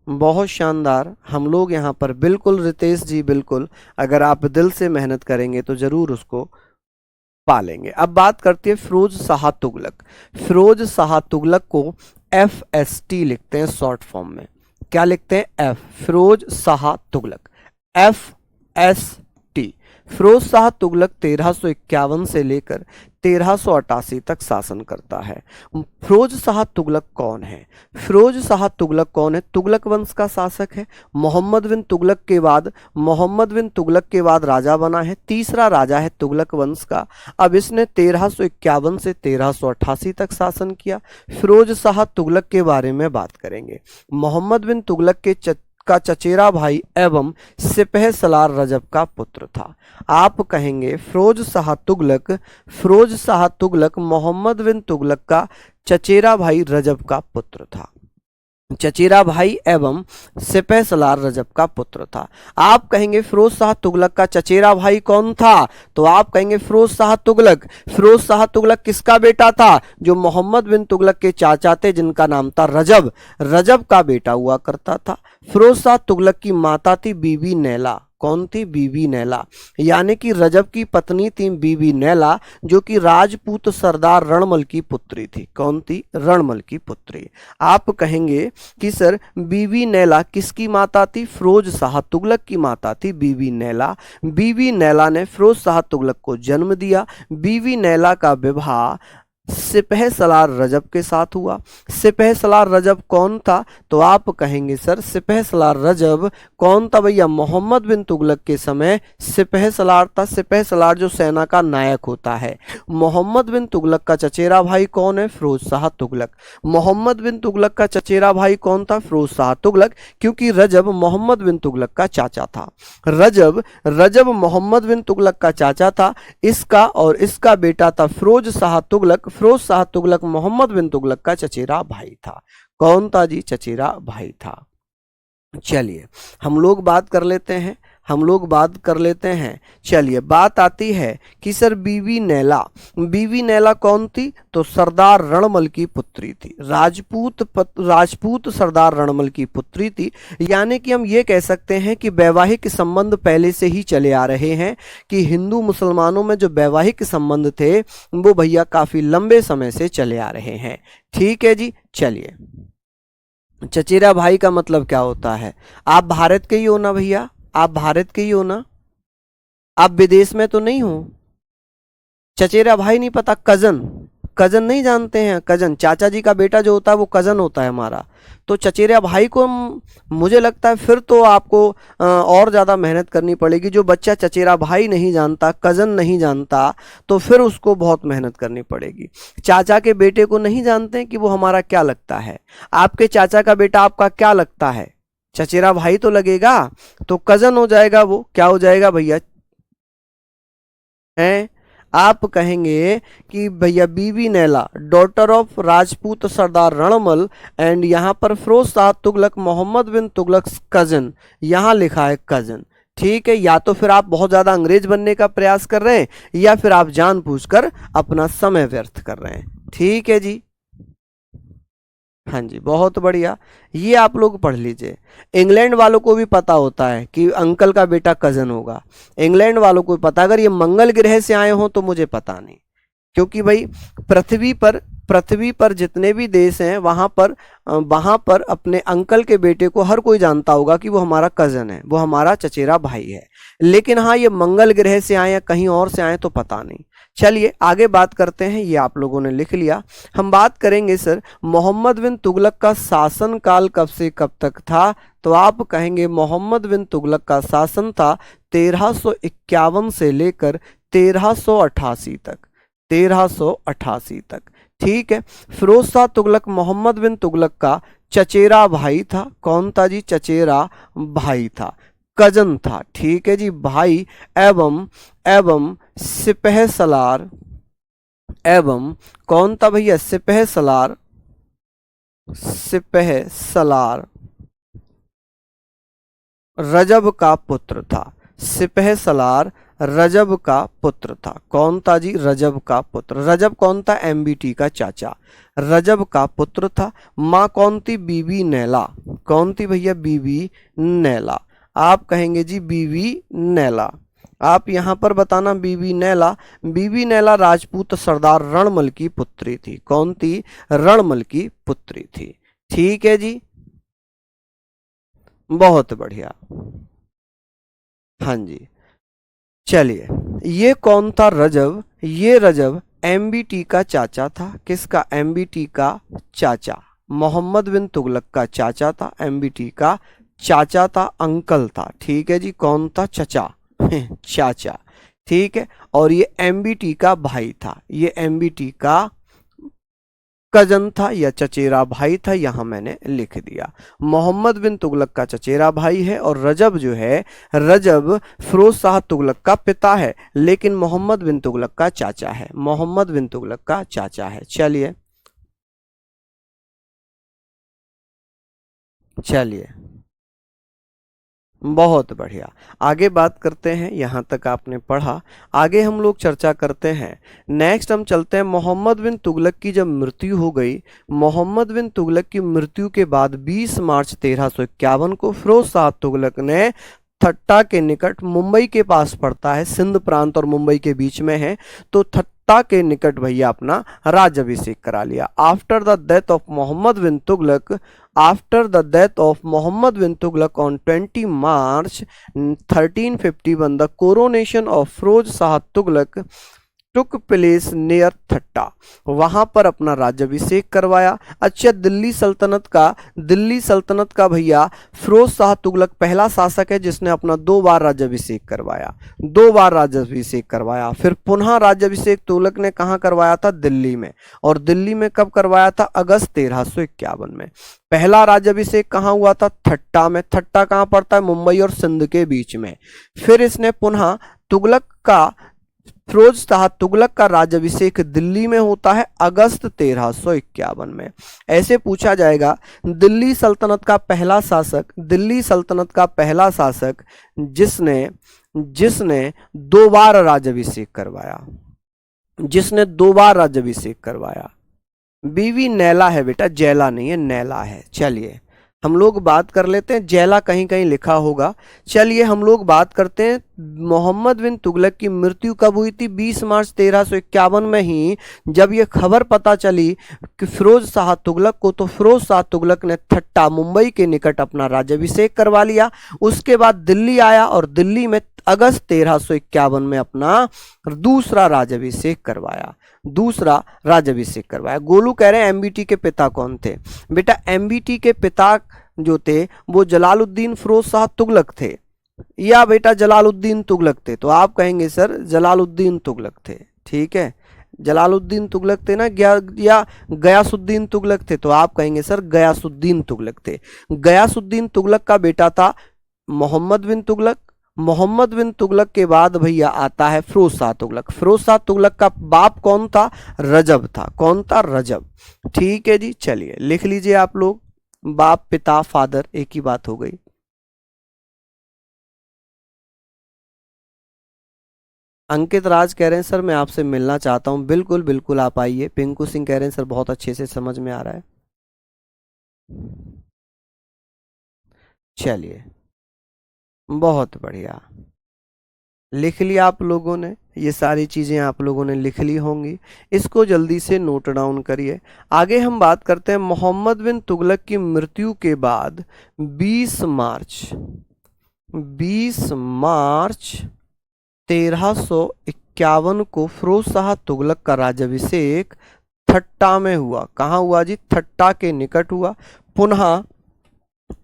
S1: बहुत शानदार। हम लोग यहाँ पर बिल्कुल रितेश जी, बिल्कुल अगर आप दिल से मेहनत करेंगे तो जरूर उसको पालेंगे। अब बात करते हैं फिरोज शाह तुगलक। फिरोज शाह तुगलक को FST लिखते हैं शॉर्ट फॉर्म में। क्या लिखते हैं? F, Firoz Shah Tughlaq, FST। फिरोज शाह तुगलक 1351 से लेकर 1388 तक शासन करता है। फिरोज शाह तुगलक कौन है? फिरोज शाह तुगलक कौन है? तुगलक वंश का शासक है। मोहम्मद बिन तुगलक के बाद, मोहम्मद बिन तुगलक के बाद राजा बना है, तीसरा राजा है तुगलक वंश का। अब इसने 1351 से 1388 तक शासन किया। फिरोज शाह तुगलक के बारे में बात करेंगे। मोहम्मद बिन तुगलक का चचेरा भाई एवं सिपह सलार रजब का पुत्र था। आप कहेंगे फिरोज शाह तुगलक, फिरोज शाह तुगलक मोहम्मद बिन तुगलक का चचेरा भाई रजब का पुत्र था। चचेरा भाई एवं सिपह सलार रजब का पुत्र था। आप कहेंगे फिरोज शाह तुगलक का चचेरा भाई कौन था? तो आप कहेंगे फिरोज शाह तुगलक। फिरोज शाह तुगलक किसका बेटा था? जो मोहम्मद बिन तुगलक के चाचा थे, जिनका नाम था रजब, रजब का बेटा हुआ करता था। फिरोज शाह तुगलक की माता थी बीबी नैला। कौन थी? बीबी नैला। यानी कि रजब की पत्नी थी बीबी नैला, जो कि राजपूत सरदार रणमल की पुत्री थी। कौन थी? रणमल की पुत्री। आप कहेंगे कि सर बीबी नैला किसकी माता थी? फिरोज शाह तुगलक की माता थी बीबी नैला। बीबी नैला ने फिरोज शाह तुगलक को जन्म दिया। बीबी नैला का विवाह सिपह सलार रजब के साथ हुआ। सिपह सलार रजब कौन था? तो आप कहेंगे सर सिपह सलार रजब कौन था भैया? मोहम्मद बिन तुगलक के समय सिपह सलार था। सिपह सलार जो सेना का नायक होता है। मोहम्मद बिन तुगलक का चचेरा भाई कौन है? फिरोज शाह तुगलक। मोहम्मद बिन तुगलक का चचेरा भाई कौन था? फिरोज शाह तुगलक, क्योंकि रजब मोहम्मद बिन तुगलक का चाचा था। रजब मोहम्मद बिन तुगलक का चाचा था। इसका और इसका बेटा था फिरोज शाह तुगलक। फिरोज शाह तुगलक मोहम्मद बिन तुगलक का चचेरा भाई था। कौन था जी? चचेरा भाई था। चलिए हम लोग बात कर लेते हैं, चलिए बात आती है कि सर बीबी नैला कौन थी? तो सरदार रणमल की पुत्री थी। राजपूत सरदार रणमल की पुत्री थी। यानी कि हम ये कह सकते हैं कि वैवाहिक संबंध पहले से ही चले आ रहे हैं, कि हिंदू मुसलमानों में जो वैवाहिक संबंध थे वो भैया काफी लंबे समय से चले आ रहे हैं। ठीक है जी, चलिए चचेरा भाई का मतलब क्या होता है? आप भारत के ही हो ना भैया? आप भारत के ही हो ना? आप विदेश में तो नहीं हो? चचेरा भाई नहीं पता? कजन, कजन नहीं जानते हैं? कजन, चाचा जी का बेटा जो होता है वो कजन होता है हमारा। तो चचेरा भाई को मुझे लगता है फिर तो आपको और ज़्यादा मेहनत करनी पड़ेगी। जो बच्चा चचेरा भाई नहीं जानता, कजन नहीं जानता, तो फिर उसको बहुत मेहनत करनी पड़ेगी। चाचा के बेटे को नहीं जानते हैं कि वो हमारा क्या लगता है। आपके चाचा का बेटा आपका क्या लगता है? चचेरा भाई तो लगेगा, तो कजन हो जाएगा। वो क्या हो जाएगा भैया? हैं? आप कहेंगे कि भैया Bibi Naila daughter of Rajput sardar Ranmal, and यहां पर फिरोज शाह तुगलक मोहम्मद बिन तुगलक कजन, यहां लिखा है कजन। ठीक है, या तो फिर आप बहुत ज्यादा अंग्रेज बनने का प्रयास कर रहे हैं, या फिर आप जानबूझकर अपना समय व्यर्थ कर रहे हैं। ठीक है जी, हाँ जी, बहुत बढ़िया। ये आप लोग पढ़ लीजिए। इंग्लैंड वालों को भी पता होता है कि अंकल का बेटा कजन होगा। इंग्लैंड वालों को भी पता। अगर ये मंगल ग्रह से आए हों तो मुझे पता नहीं, क्योंकि भाई पृथ्वी पर जितने भी देश हैं वहां पर अपने अंकल के बेटे को हर कोई जानता होगा कि वो हमारा कजन है, वो हमारा चचेरा भाई है। लेकिन हाँ, ये मंगल ग्रह से आए या कहीं और से आए तो पता नहीं। चलिए आगे बात करते हैं, ये आप लोगों ने लिख लिया। हम बात करेंगे सर मोहम्मद बिन तुगलक का शासन काल कब से कब तक था, तो आप कहेंगे मोहम्मद बिन तुगलक का शासन था 1351 से लेकर 1388 तक, 1388 तक। ठीक है। फिरोज शाह तुगलक मोहम्मद बिन तुगलक का चचेरा भाई था। कौन था जी? चचेरा भाई था, कजन था। ठीक है जी, भाई एवं एवं सिपह सलार, एवं कौन था भैया? सिपह सलार, सिपह सलार रजब का पुत्र था। सिपह सलार रजब का पुत्र था। कौन था जी? रजब का पुत्र। रजब कौन था? एमबीटी का चाचा, रजब का पुत्र था। माँ कौन थी? बीबी नैला। कौन थी भैया? बीबी नैला। आप कहेंगे जी बीबी नैला। आप यहां पर बताना बीबी नैला। बीबी नैला राजपूत सरदार रणमल की पुत्री थी। कौन थी? रणमल की पुत्री थी। ठीक है जी, बहुत बढ़िया। हाँ जी, चलिए ये कौन था? रजब। ये रजब एमबीटी का चाचा था। किसका? एमबीटी का चाचा, मोहम्मद बिन तुगलक का चाचा था। एमबीटी का चाचा था, अंकल था। ठीक है जी, कौन था? चचा चाचा। ठीक है। और ये एमबीटी का भाई था, ये एमबीटी का कजन था या चचेरा भाई था, यहां मैंने लिख दिया। मोहम्मद बिन तुगलक का चचेरा भाई है और रजब जो है, रजब फिरोज शाह तुगलक का पिता है, लेकिन मोहम्मद बिन तुगलक का चाचा है, मोहम्मद बिन तुगलक का चाचा है। चलिए चलिए, बहुत बढ़िया। आगे बात करते हैं, यहाँ तक आपने पढ़ा, आगे हम लोग चर्चा करते हैं। नेक्स्ट हम चलते हैं, मोहम्मद बिन तुगलक की जब मृत्यु हो गई, मोहम्मद बिन तुगलक की मृत्यु के बाद 20 मार्च 1351 को फिरोज शाह तुगलक ने थट्टा के निकट, मुंबई के पास पड़ता है, सिंध प्रांत और मुंबई के बीच में है, तो थट्टा के निकट भैया अपना राज्याभिषेक करा लिया। After the death of Mohammad bin Tughlaq, after the death of Mohammad bin Tughlaq on 20 March 1351 the coronation of Firoz Shah Tughlaq took place near Thatta, वहां पर अपना राज्याभिषेक करवाया। अच्छा, दिल्ली सल्तनत का भैया फिरोज शाह तुगलक पहला शासक है जिसने अपना 2 बार राज्याभिषेक करवाया, 2 बार राज्याभिषेक करवाया। फिर पुनः राज्याभिषेक तुगलक ने कहाँ करवाया था? दिल्ली में। और दिल्ली में कब करवाया था? अगस्त 1351 में। पहला राज्याभिषेक कहाँ हुआ था? थट्टा में। थट्टा कहाँ पड़ता है? मुंबई और सिंध के बीच में। फिर इसने पुनः तुगलक का, फिरोज शाह तुगलक का राज्याभिषेक दिल्ली में होता है अगस्त 1351 में। ऐसे पूछा जाएगा, दिल्ली सल्तनत का पहला शासक, दिल्ली सल्तनत का पहला शासक जिसने जिसने 2 बार राज्याभिषेक करवाया, जिसने 2 बार राज्याभिषेक करवाया। बीवी नैला है बेटा, जैला नहीं है, नैला है। चलिए हम लोग बात कर लेते हैं, जैला कहीं कहीं लिखा होगा। चलिए हम लोग बात करते हैं, मोहम्मद बिन तुगलक की मृत्यु कब हुई थी? 20 मार्च 1351 में ही जब ये खबर पता चली कि फिरोज शाह तुगलक को, तो फिरोज शाह तुगलक ने थट्टा, मुंबई के निकट अपना राज्याभिषेक करवा लिया। उसके बाद दिल्ली आया और दिल्ली में अगस्त 1351 में अपना दूसरा राज्याभिषेक करवाया, दूसरा राज्याभिषेक करवाया। गोलू कह रहे हैं एमबीटी के पिता कौन थे? बेटा एमबीटी के पिता जो थे वो जलालुद्दीन फिरोज शाह तुगलक थे, या बेटा जलालुद्दीन तुगलक थे? तो आप कहेंगे सर जलालुद्दीन तुगलक थे। ठीक है, जलालुद्दीन तुगलक थे ना, या गयासुद्दीन तुगलक थे? तो आप कहेंगे सर गयासुद्दीन तुगलक थे। गयासुद्दीन तुगलक का बेटा था मोहम्मद बिन तुगलक। मोहम्मद बिन तुगलक के बाद भैया आता है फिरोज शाह तुगलक। फिरोज शाह तुगलक का बाप कौन था? रजब था। कौन था? रजब। ठीक है जी, चलिए लिख लीजिए आप लोग, बाप पिता फादर एक ही बात हो गई। अंकित राज कह रहे हैं सर मैं आपसे मिलना चाहता हूं। बिल्कुल बिल्कुल आप आइए। पिंकू सिंह कह रहे हैं सर बहुत अच्छे से समझ में आ रहा है। चलिए बहुत बढ़िया, लिख लिया आप लोगों ने, ये सारी चीजें आप लोगों ने लिख ली होंगी, इसको जल्दी से नोट डाउन करिए। आगे हम बात करते हैं, मोहम्मद बिन तुगलक की मृत्यु के बाद 20 मार्च 20 मार्च 1951 को फिरोज शाह तुगलक का राज्याभिषेक ठट्टा में हुआ। कहाँ हुआ जी? ठट्टा के निकट हुआ। पुनः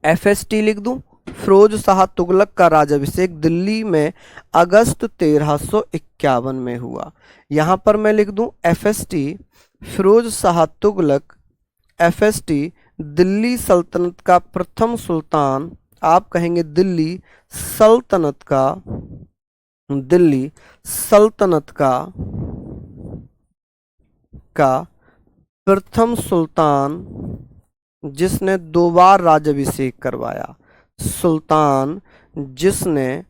S1: FST लिख दूं, फिरोज शाह तुगलक का राज्याभिषेक दिल्ली में अगस्त 1351 में हुआ। यहां पर मैं लिख दूं FST, फिरोज शाह तुगलक, FST दिल्ली सल्तनत का प्रथम सुल्तान, आप कहेंगे दिल्ली सल्तनत का, दिल्ली सल्तनत का प्रथम सुल्तान जिसने 2 बार राज्याभिषेक करवाया। सुल्तान जिसने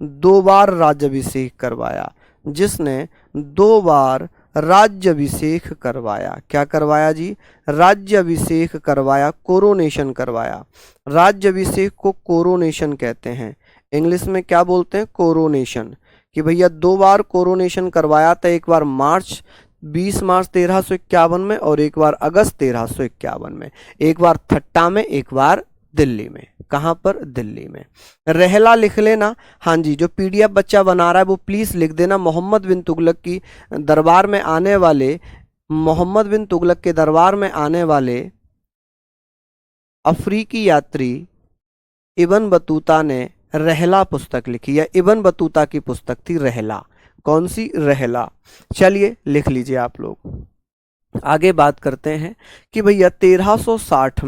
S1: 2 बार राज्याभिषेक करवाया, जिसने 2 बार राज्याभिषेक करवाया। क्या करवाया जी? राज्याभिषेक करवाया, कोरोनेशन करवाया। राज्याभिषेक को कोरोनेशन कहते हैं। इंग्लिश में क्या बोलते हैं? कोरोनेशन। कि भैया 2 बार कोरोनेशन करवाया था, एक बार 20 मार्च 1351 में और एक बार अगस्त 1351 में। एक बार ठट्टा में, एक बार दिल्ली में। कहां पर? दिल्ली में। रहला लिख लेना। हाँ जी, जो PDF बच्चा बना रहा है वो प्लीज लिख देना। मोहम्मद बिन तुगलक की दरबार में आने वाले, मोहम्मद बिन तुगलक के दरबार में आने वाले अफ्रीकी यात्री इब्न बतूता ने रहला पुस्तक लिखी है। इब्न बतूता की पुस्तक थी रहला। कौन सी? रहला। चलिए लिख लीजिए आप लोग। आगे बात करते हैं कि भैया 1360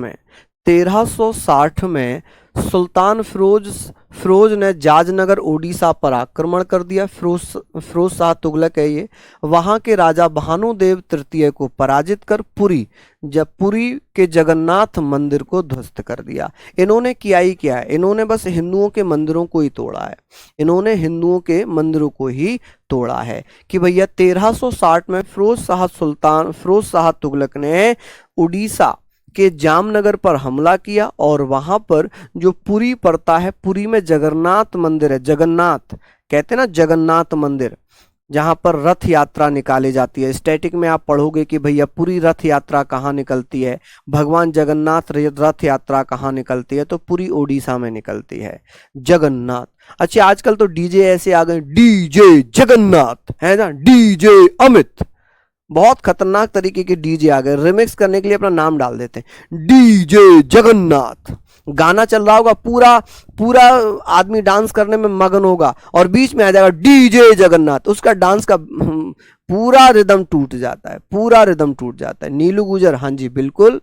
S1: में सुल्तान फिरोज ने जाजनगर ओडिशा पर आक्रमण कर दिया। फिरोज शाह तुगलक है ये। वहां के राजा भानुदेव तृतीय को पराजित कर पुरी के जगन्नाथ मंदिर को ध्वस्त कर दिया। इन्होंने किया ही क्या है? इन्होंने बस हिंदुओं के मंदिरों को ही तोड़ा है। इन्होंने हिंदुओं के मंदिरों को ही तोड़ा है। कि भैया 1360 में फिरोज शाह तुगलक ने उड़ीसा के जामनगर पर हमला किया और वहां पर जो पुरी पड़ता है, पुरी में जगन्नाथ मंदिर है। जगन्नाथ कहते हैं ना, जगन्नाथ मंदिर, जहां पर रथ यात्रा निकाली जाती है। स्टैटिक में आप पढ़ोगे कि भैया पूरी रथ यात्रा कहाँ निकलती है, भगवान जगन्नाथ रथ यात्रा कहाँ निकलती है, तो पूरी ओडिशा में निकलती है। जगन्नाथ। अच्छा, आजकल तो डीजे ऐसे आ गए, डीजे जगन्नाथ है ना, डीजे अमित, बहुत खतरनाक तरीके के डीजे आ गए। रिमिक्स करने के लिए अपना नाम डाल देते हैं, डीजे जगन्नाथ। गाना चल रहा होगा, पूरा आदमी डांस करने में मगन होगा और बीच में आ जाएगा डीजे जगन्नाथ, उसका डांस का पूरा रिदम टूट जाता है, पूरा रिदम टूट जाता है। नीलू गुजर, हाँ जी बिल्कुल,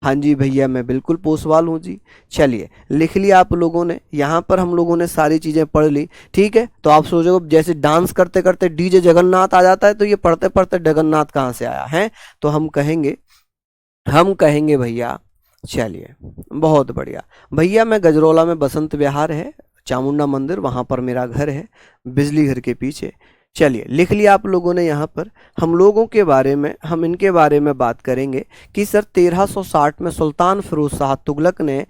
S1: हाँ जी भैया मैं बिल्कुल पोसवाल हूँ जी। चलिए लिख लिया आप लोगों ने। यहाँ पर हम लोगों ने सारी चीज़ें पढ़ ली, ठीक है। तो आप सोचोगे जैसे डांस करते करते डीजे जगन्नाथ आ जाता है, तो ये पढ़ते पढ़ते जगन्नाथ कहाँ से आया है? तो हम कहेंगे भैया, चलिए बहुत बढ़िया भैया, मैं गजरौला में बसंत विहार है, चामुंडा मंदिर, वहाँ पर मेरा घर है, बिजली घर के पीछे। चलिए लिख लिया आप लोगों ने। यहाँ पर हम लोगों के बारे में, हम इनके बारे में बात करेंगे कि सर 1360 में सुल्तान फिरोज शाह तुगलक ने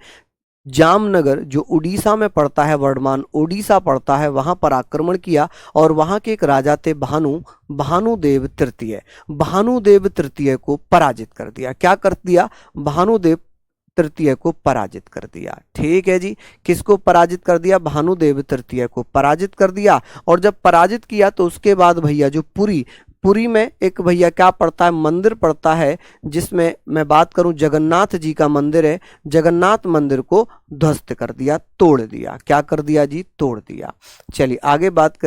S1: जामनगर, जो उड़ीसा में पड़ता है, वर्तमान ओडिशा पड़ता है, वहां पर आक्रमण किया और वहां के एक राजा थे भानुदेव तृतीय को पराजित कर दिया। क्या कर दिया? भानुदेव तृतीय को पराजित कर दिया। ठीक है जी, किसको पराजित कर दिया? भानुदेव तृतीय को पराजित कर दिया। और जब पराजित किया तो उसके बाद भैया जो पुरी में एक भैया क्या पड़ता है, मंदिर पड़ता है, जिसमें मैं बात करूं जगन्नाथ जी का मंदिर है, जगन्नाथ मंदिर को ध्वस्त कर दिया, तोड़ दिया। क्या कर दिया जी? तोड़ दिया। चलिए आगे बात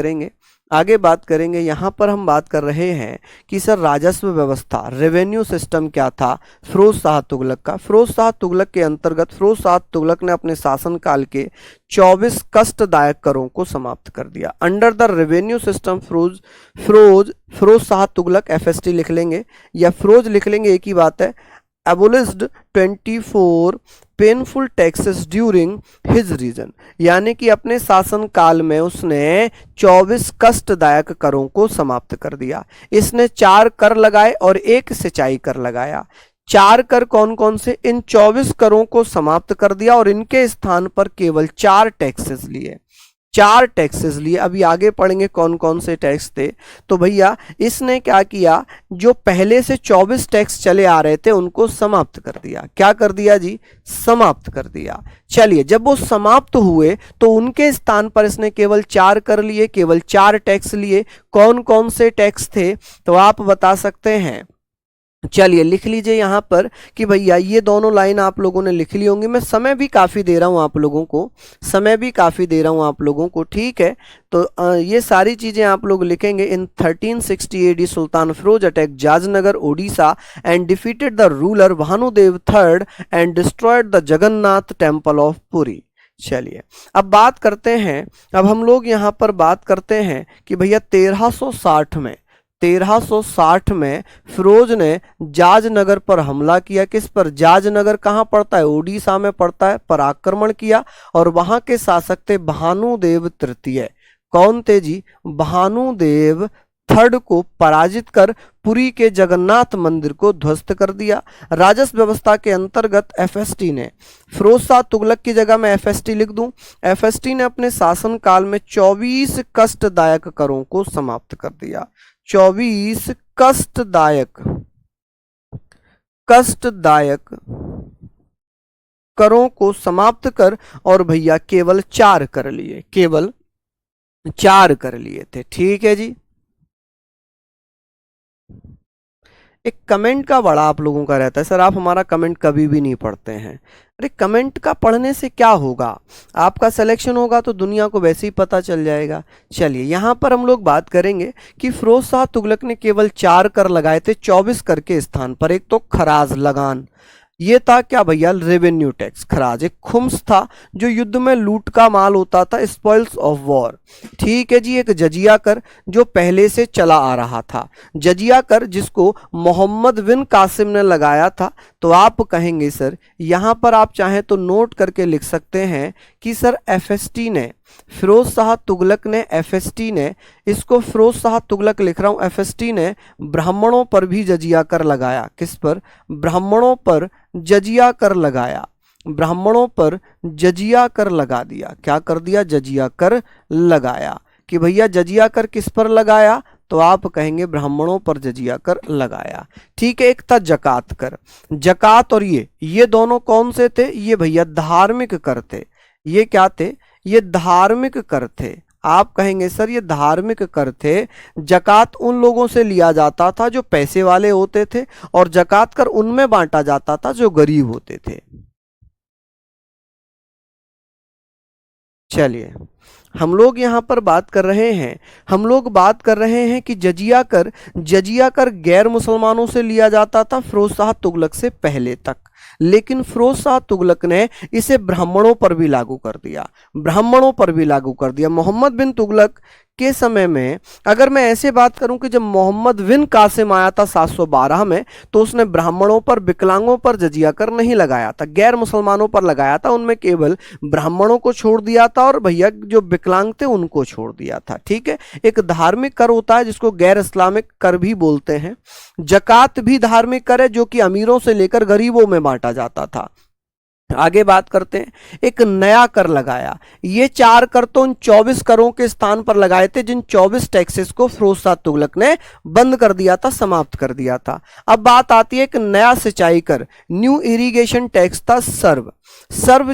S1: करेंगे। यहाँ पर हम बात कर रहे हैं कि सर राजस्व व्यवस्था, रेवेन्यू सिस्टम क्या था फिरोज शाह तुगलक का। फिरोज शाह तुगलक के अंतर्गत फिरोज शाह तुगलक ने अपने शासनकाल के 24 कष्टदायक करों को समाप्त कर दिया। Under the revenue system Firoz Shah Tughlaq, FST लिख लेंगे या फिरोज लिख लेंगे, एक ही बात है। abolished 24 painful taxes during his reign, यानी कि अपने शासन काल में उसने 24 कष्टदायक करों को समाप्त कर दिया। इसने 4 कर लगाए और 1 सिंचाई कर लगाया। 4 कर कौन कौन से? इन 24 करों को समाप्त कर दिया और इनके स्थान पर केवल 4 टैक्सेस लिए। 4 टैक्सेस लिए। अभी आगे पढ़ेंगे कौन कौन से टैक्स थे। तो भैया इसने क्या किया, जो पहले से 24 टैक्स चले आ रहे थे उनको समाप्त कर दिया। क्या कर दिया जी, समाप्त कर दिया। चलिए, जब वो समाप्त हुए तो उनके स्थान पर इसने केवल 4 कर लिए, केवल 4 टैक्स लिए। कौन कौन से टैक्स थे तो आप बता सकते हैं। चलिए लिख लीजिए यहाँ पर कि भैया ये दोनों लाइन आप लोगों ने लिख ली होंगी। मैं समय भी काफ़ी दे रहा हूँ आप लोगों को, समय भी काफ़ी दे रहा हूँ आप लोगों को, ठीक है। तो ये सारी चीज़ें आप लोग लिखेंगे। In 1360 AD sultan Firoz attack Jajnagar Odisha and defeated the ruler Bhanudeva third and destroyed the Jagannath temple of Puri. चलिए अब बात करते हैं, अब हम लोग यहाँ पर बात करते हैं कि भैया 1360 में फिरोज ने जाजनगर पर हमला किया। किस पर, जाजनगर कहाँ पड़ता है, ओडिशा में पड़ता है, पर आक्रमण किया और वहां के शासक थे भानुदेव तृतीय। कौन थे जी, भानुदेव थर्ड को पराजित कर पुरी के जगन्नाथ मंदिर को ध्वस्त कर दिया। राजस्व व्यवस्था के अंतर्गत एफएसटी ने, फिरोज शाह तुगलक की जगह मैं एफएसटी लिख दूं, एफएसटी ने अपने शासन काल में 24 कष्टदायक करों को समाप्त कर दिया। 24 कष्टदायक करों को समाप्त कर और भैया केवल 4 कर लिए, केवल 4 कर लिए थे। ठीक है जी। एक कमेंट का बड़ा आप लोगों का रहता है, सर आप हमारा कमेंट कभी भी नहीं पढ़ते हैं। अरे कमेंट का पढ़ने से क्या होगा, आपका सिलेक्शन होगा तो दुनिया को वैसे ही पता चल जाएगा। चलिए यहाँ पर हम लोग बात करेंगे कि फिरोज शाह तुगलक ने केवल 4 कर लगाए थे 24 कर के स्थान पर। एक तो खराज लगान, ये था क्या भैया, रेवेन्यू टैक्स। खराज एक खुम्स था जो युद्ध में लूट का माल होता था, स्पॉइल्स ऑफ वॉर। ठीक है जी। एक जजिया कर जो पहले से चला आ रहा था, जजिया कर जिसको मोहम्मद बिन कासिम ने लगाया था। तो आप कहेंगे सर, यहाँ पर आप चाहें तो नोट करके लिख सकते हैं कि सर एफएसटी ने, फिरोज शाह तुगलक ने, एफएसटी ने, इसको फिरोज शाह तुगलक लिख रहा हूं, एफएसटी ने ब्राह्मणों पर भी जजिया कर लगाया। किस पर, ब्राह्मणों पर जजिया कर लगाया, ब्राह्मणों पर जजिया कर लगा दिया। क्या कर दिया, जजिया कर लगाया। कि भैया जजिया कर किस पर लगाया, तो आप कहेंगे ब्राह्मणों पर जजिया कर लगाया। ठीक है। एक था जकात कर, जकात और ये दोनों कौन से थे, ये भैया धार्मिक कर थे। ये क्या थे, ये धार्मिक कर थे। आप कहेंगे सर ये धार्मिक कर थे। जकात उन लोगों से लिया जाता था जो पैसे वाले होते थे और जकात कर उनमें बांटा जाता था जो गरीब होते थे। चलिए हम लोग यहाँ पर बात कर रहे हैं, हम लोग बात कर रहे हैं कि जजिया कर गैर मुसलमानों से लिया जाता था फिरोज शाह तुगलक से पहले तक, लेकिन फिरोज शाह तुगलक ने इसे ब्राह्मणों पर भी लागू कर दिया, ब्राह्मणों पर भी लागू कर दिया। मोहम्मद बिन तुगलक के समय में अगर मैं ऐसे बात करूं कि जब मोहम्मद बिन कासिम आया था 712 में, तो उसने ब्राह्मणों पर, विकलांगों पर जजिया कर नहीं लगाया था, गैर मुसलमानों पर लगाया था। उनमें केवल ब्राह्मणों को छोड़ दिया था और भैया जो विकलांग थे उनको छोड़ दिया था। ठीक है। एक धार्मिक कर होता है जिसको गैर इस्लामिक कर भी बोलते हैं। जकात भी धार्मिक कर है जो कि अमीरों से लेकर गरीबों में बांटा जाता था। आगे बात करते हैं, एक नया कर लगाया। ये 4 कर तो उन 24 करों के स्थान पर लगाए थे जिन 24 टैक्सेस को फिरोज शाह तुगलक ने बंद कर दिया था, समाप्त कर दिया था। अब बात आती है एक नया सिंचाई कर, न्यू इरिगेशन टैक्स था सर्व। सर्व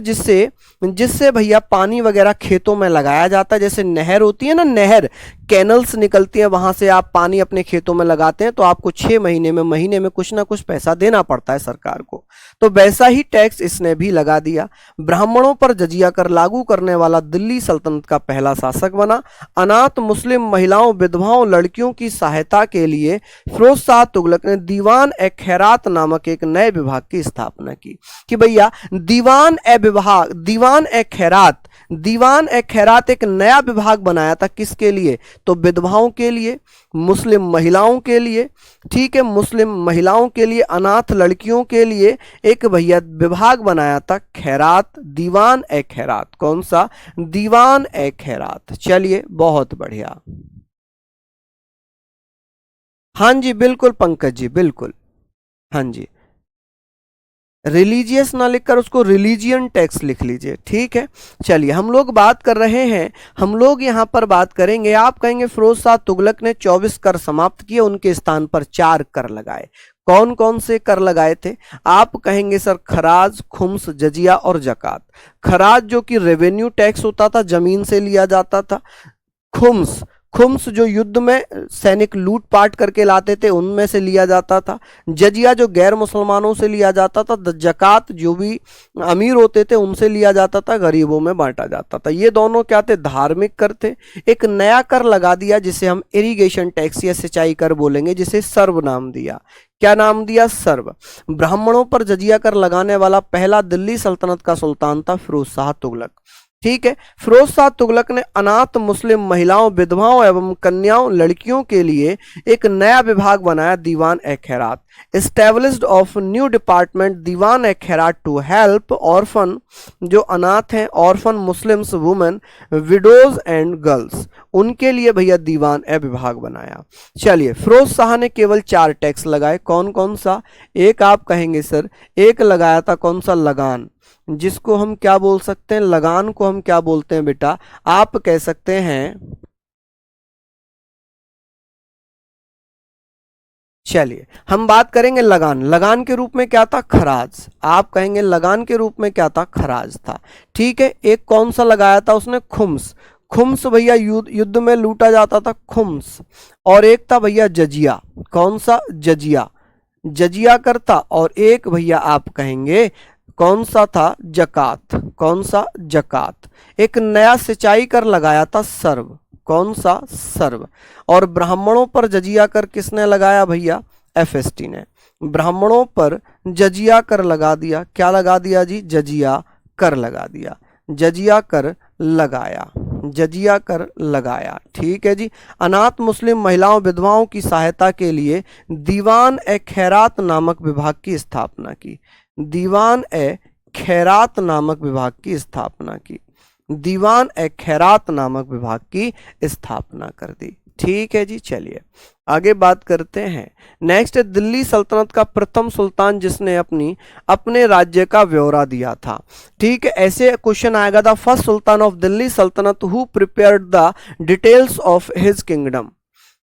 S1: जिससे भैया पानी वगैरह खेतों में लगाया जाता है। जैसे नहर होती है ना, नहर, कैनल्स निकलती हैं, वहां से आप पानी अपने खेतों में लगाते हैं तो आपको 6 महीने में कुछ ना कुछ पैसा देना पड़ता है सरकार को। तो वैसा ही टैक्स इसने भी लगा दिया। ब्राह्मणों पर जजिया कर लागू करने वाला दिल्ली सल्तनत का पहला शासक बना। अनाथ मुस्लिम महिलाओं, विधवाओं, लड़कियों की सहायता के लिए फिरोज शाह तुगलक ने दीवान ए खैरात नामक एक नए विभाग की स्थापना की। कि भैया दीवान ए खैरात एक नया विभाग बनाया था। किसके लिए, तो विधवाओं के लिए, मुस्लिम महिलाओं के लिए। ठीक है, मुस्लिम महिलाओं के लिए, अनाथ लड़कियों के लिए एक भैया विभाग बनाया था, खैरात, दीवान ए खैरात। कौन सा, दीवान ए खैरात। चलिए बहुत बढ़िया। हाँ जी बिल्कुल पंकज जी, बिल्कुल। हाँ जी, रिलीजियस ना लिखकर उसको रिलीजियन टैक्स लिख लीजिए, ठीक है। चलिए हम लोग बात कर रहे हैं, हम लोग यहाँ पर बात करेंगे, आप कहेंगे फिरोज शाह तुगलक ने 24 कर समाप्त किए, उनके स्थान पर 4 कर लगाए। कौन कौन से कर लगाए थे? आप कहेंगे सर खराज, खुम्स, जजिया और जकात। खराज जो कि रेवेन्यू टैक्स होता था, जमीन से लिया जाता था। खुम्स, खुम्स जो युद्ध में सैनिक लूटपाट करके लाते थे उनमें से लिया जाता था। जजिया जो गैर मुसलमानों से लिया जाता था। जकात जो भी अमीर होते थे उनसे लिया जाता था, गरीबों में बांटा जाता था। ये दोनों क्या थे? धार्मिक कर थे। एक नया कर लगा दिया जिसे हम इरिगेशन टैक्स या सिंचाई कर बोलेंगे, जिसे सर्व नाम दिया। क्या नाम दिया? सर्व। ब्राह्मणों पर जजिया कर लगाने वाला पहला दिल्ली सल्तनत का सुल्तान था फिरोज शाह तुगलक, ठीक है। फिरोज शाह तुगलक ने अनाथ मुस्लिम महिलाओं, विधवाओं एवं कन्याओं, लड़कियों के लिए एक नया विभाग बनाया, दीवान ए खैरात। एस्टेब्लिश्ड ऑफ न्यू डिपार्टमेंट दीवान ए खैरात टू हेल्प ऑर्फन, जो अनाथ हैं, orphan Muslims, women, widows and girls, उनके लिए भैया दीवान ए विभाग बनाया। चलिए फिरोज शाह ने केवल 4 टैक्स लगाए। कौन कौन सा? एक आप कहेंगे सर, एक लगाया था कौन सा? लगान, जिसको हम क्या बोल सकते हैं? लगान को हम क्या बोलते हैं बेटा? आप कह सकते हैं, चलिए हम बात करेंगे लगान। लगान के रूप में क्या था? खराज। आप कहेंगे लगान के रूप में क्या था? खराज था, ठीक है। एक कौन सा लगाया था उसने? खुम्स। खुम्स भैया युद्ध में लूटा जाता था, खुम्स। और एक था भैया जजिया। कौन सा? जजिया, जजिया करता। और एक भैया आप कहेंगे कौन सा था? जकात। कौन सा? जकात। एक नया सिंचाई कर लगाया था, सर्व। कौन सा? सर्व। और ब्राह्मणों पर जजिया कर किसने लगाया भैया? एफएसटी ने। ब्राह्मणों पर जजिया कर लगा दिया। क्या लगा दिया जी? जजिया कर लगा दिया। जजिया कर लगाया, जजिया कर लगाया, ठीक है जी। अनाथ मुस्लिम महिलाओं, विधवाओं की सहायता के लिए दीवान ए खैरात नामक विभाग की स्थापना की। दीवान ए खैरात नामक विभाग की स्थापना की। दीवान ए खैरात नामक विभाग की स्थापना कर दी, ठीक है जी। चलिए आगे बात करते हैं। नेक्स्ट है दिल्ली सल्तनत का प्रथम सुल्तान जिसने अपने राज्य का ब्यौरा दिया था, ठीक है। ऐसे क्वेश्चन आएगा, the first sultan of Delhi Sultanate who prepared the details of his kingdom,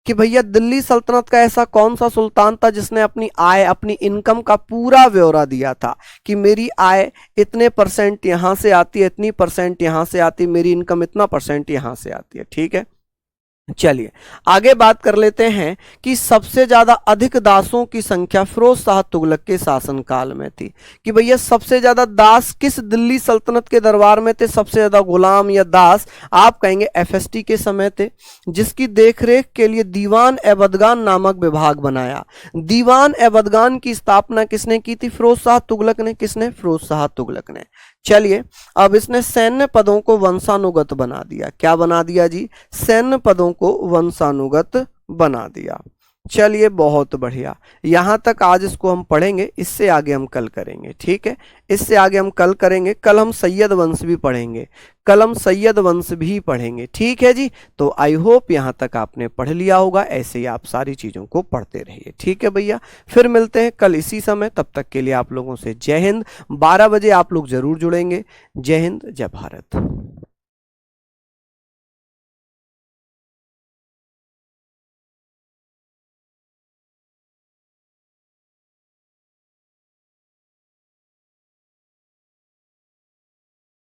S1: कि भैया दिल्ली सल्तनत का ऐसा कौन सा सुल्तान था जिसने अपनी आय, अपनी इनकम का पूरा ब्यौरा दिया था कि मेरी आय इतने परसेंट यहां से आती है, इतनी परसेंट यहां से आती है, मेरी इनकम इतना परसेंट यहां से आती है, ठीक है। चलिए आगे बात कर लेते हैं कि सबसे ज्यादा अधिक दासों की संख्या फिरोज शाह तुगलक के शासनकाल में थी, कि भैया सबसे ज्यादा दास किस दिल्ली सल्तनत के दरबार में थे? सबसे ज्यादा गुलाम या दास आप कहेंगे एफएसटी के समय थे, जिसकी देखरेख के लिए दीवान ए बदगान नामक विभाग बनाया। दीवान ए बदगान की स्थापना किसने की थी? फिरोज शाह तुगलक ने। किसने? फिरोज शाह तुगलक ने। चलिए अब इसने सैन्य पदों को वंशानुगत बना दिया। क्या बना दिया जी? सैन्य पदों को वंशानुगत बना दिया। चलिए बहुत बढ़िया, यहां तक आज इसको हम पढ़ेंगे, इससे आगे हम कल करेंगे, ठीक है। इससे आगे हम कल करेंगे, कल हम सैयद वंश भी पढ़ेंगे, कल हम सैयद वंश भी पढ़ेंगे, ठीक है जी। तो आई होप यहां तक आपने पढ़ लिया होगा, ऐसे ही आप सारी चीजों को पढ़ते रहिए, ठीक है भैया। फिर मिलते हैं कल इसी समय, तब तक के लिए आप लोगों से जय हिंद। 12 बजे आप लोग जरूर जुड़ेंगे। जय हिंद, जय भारत।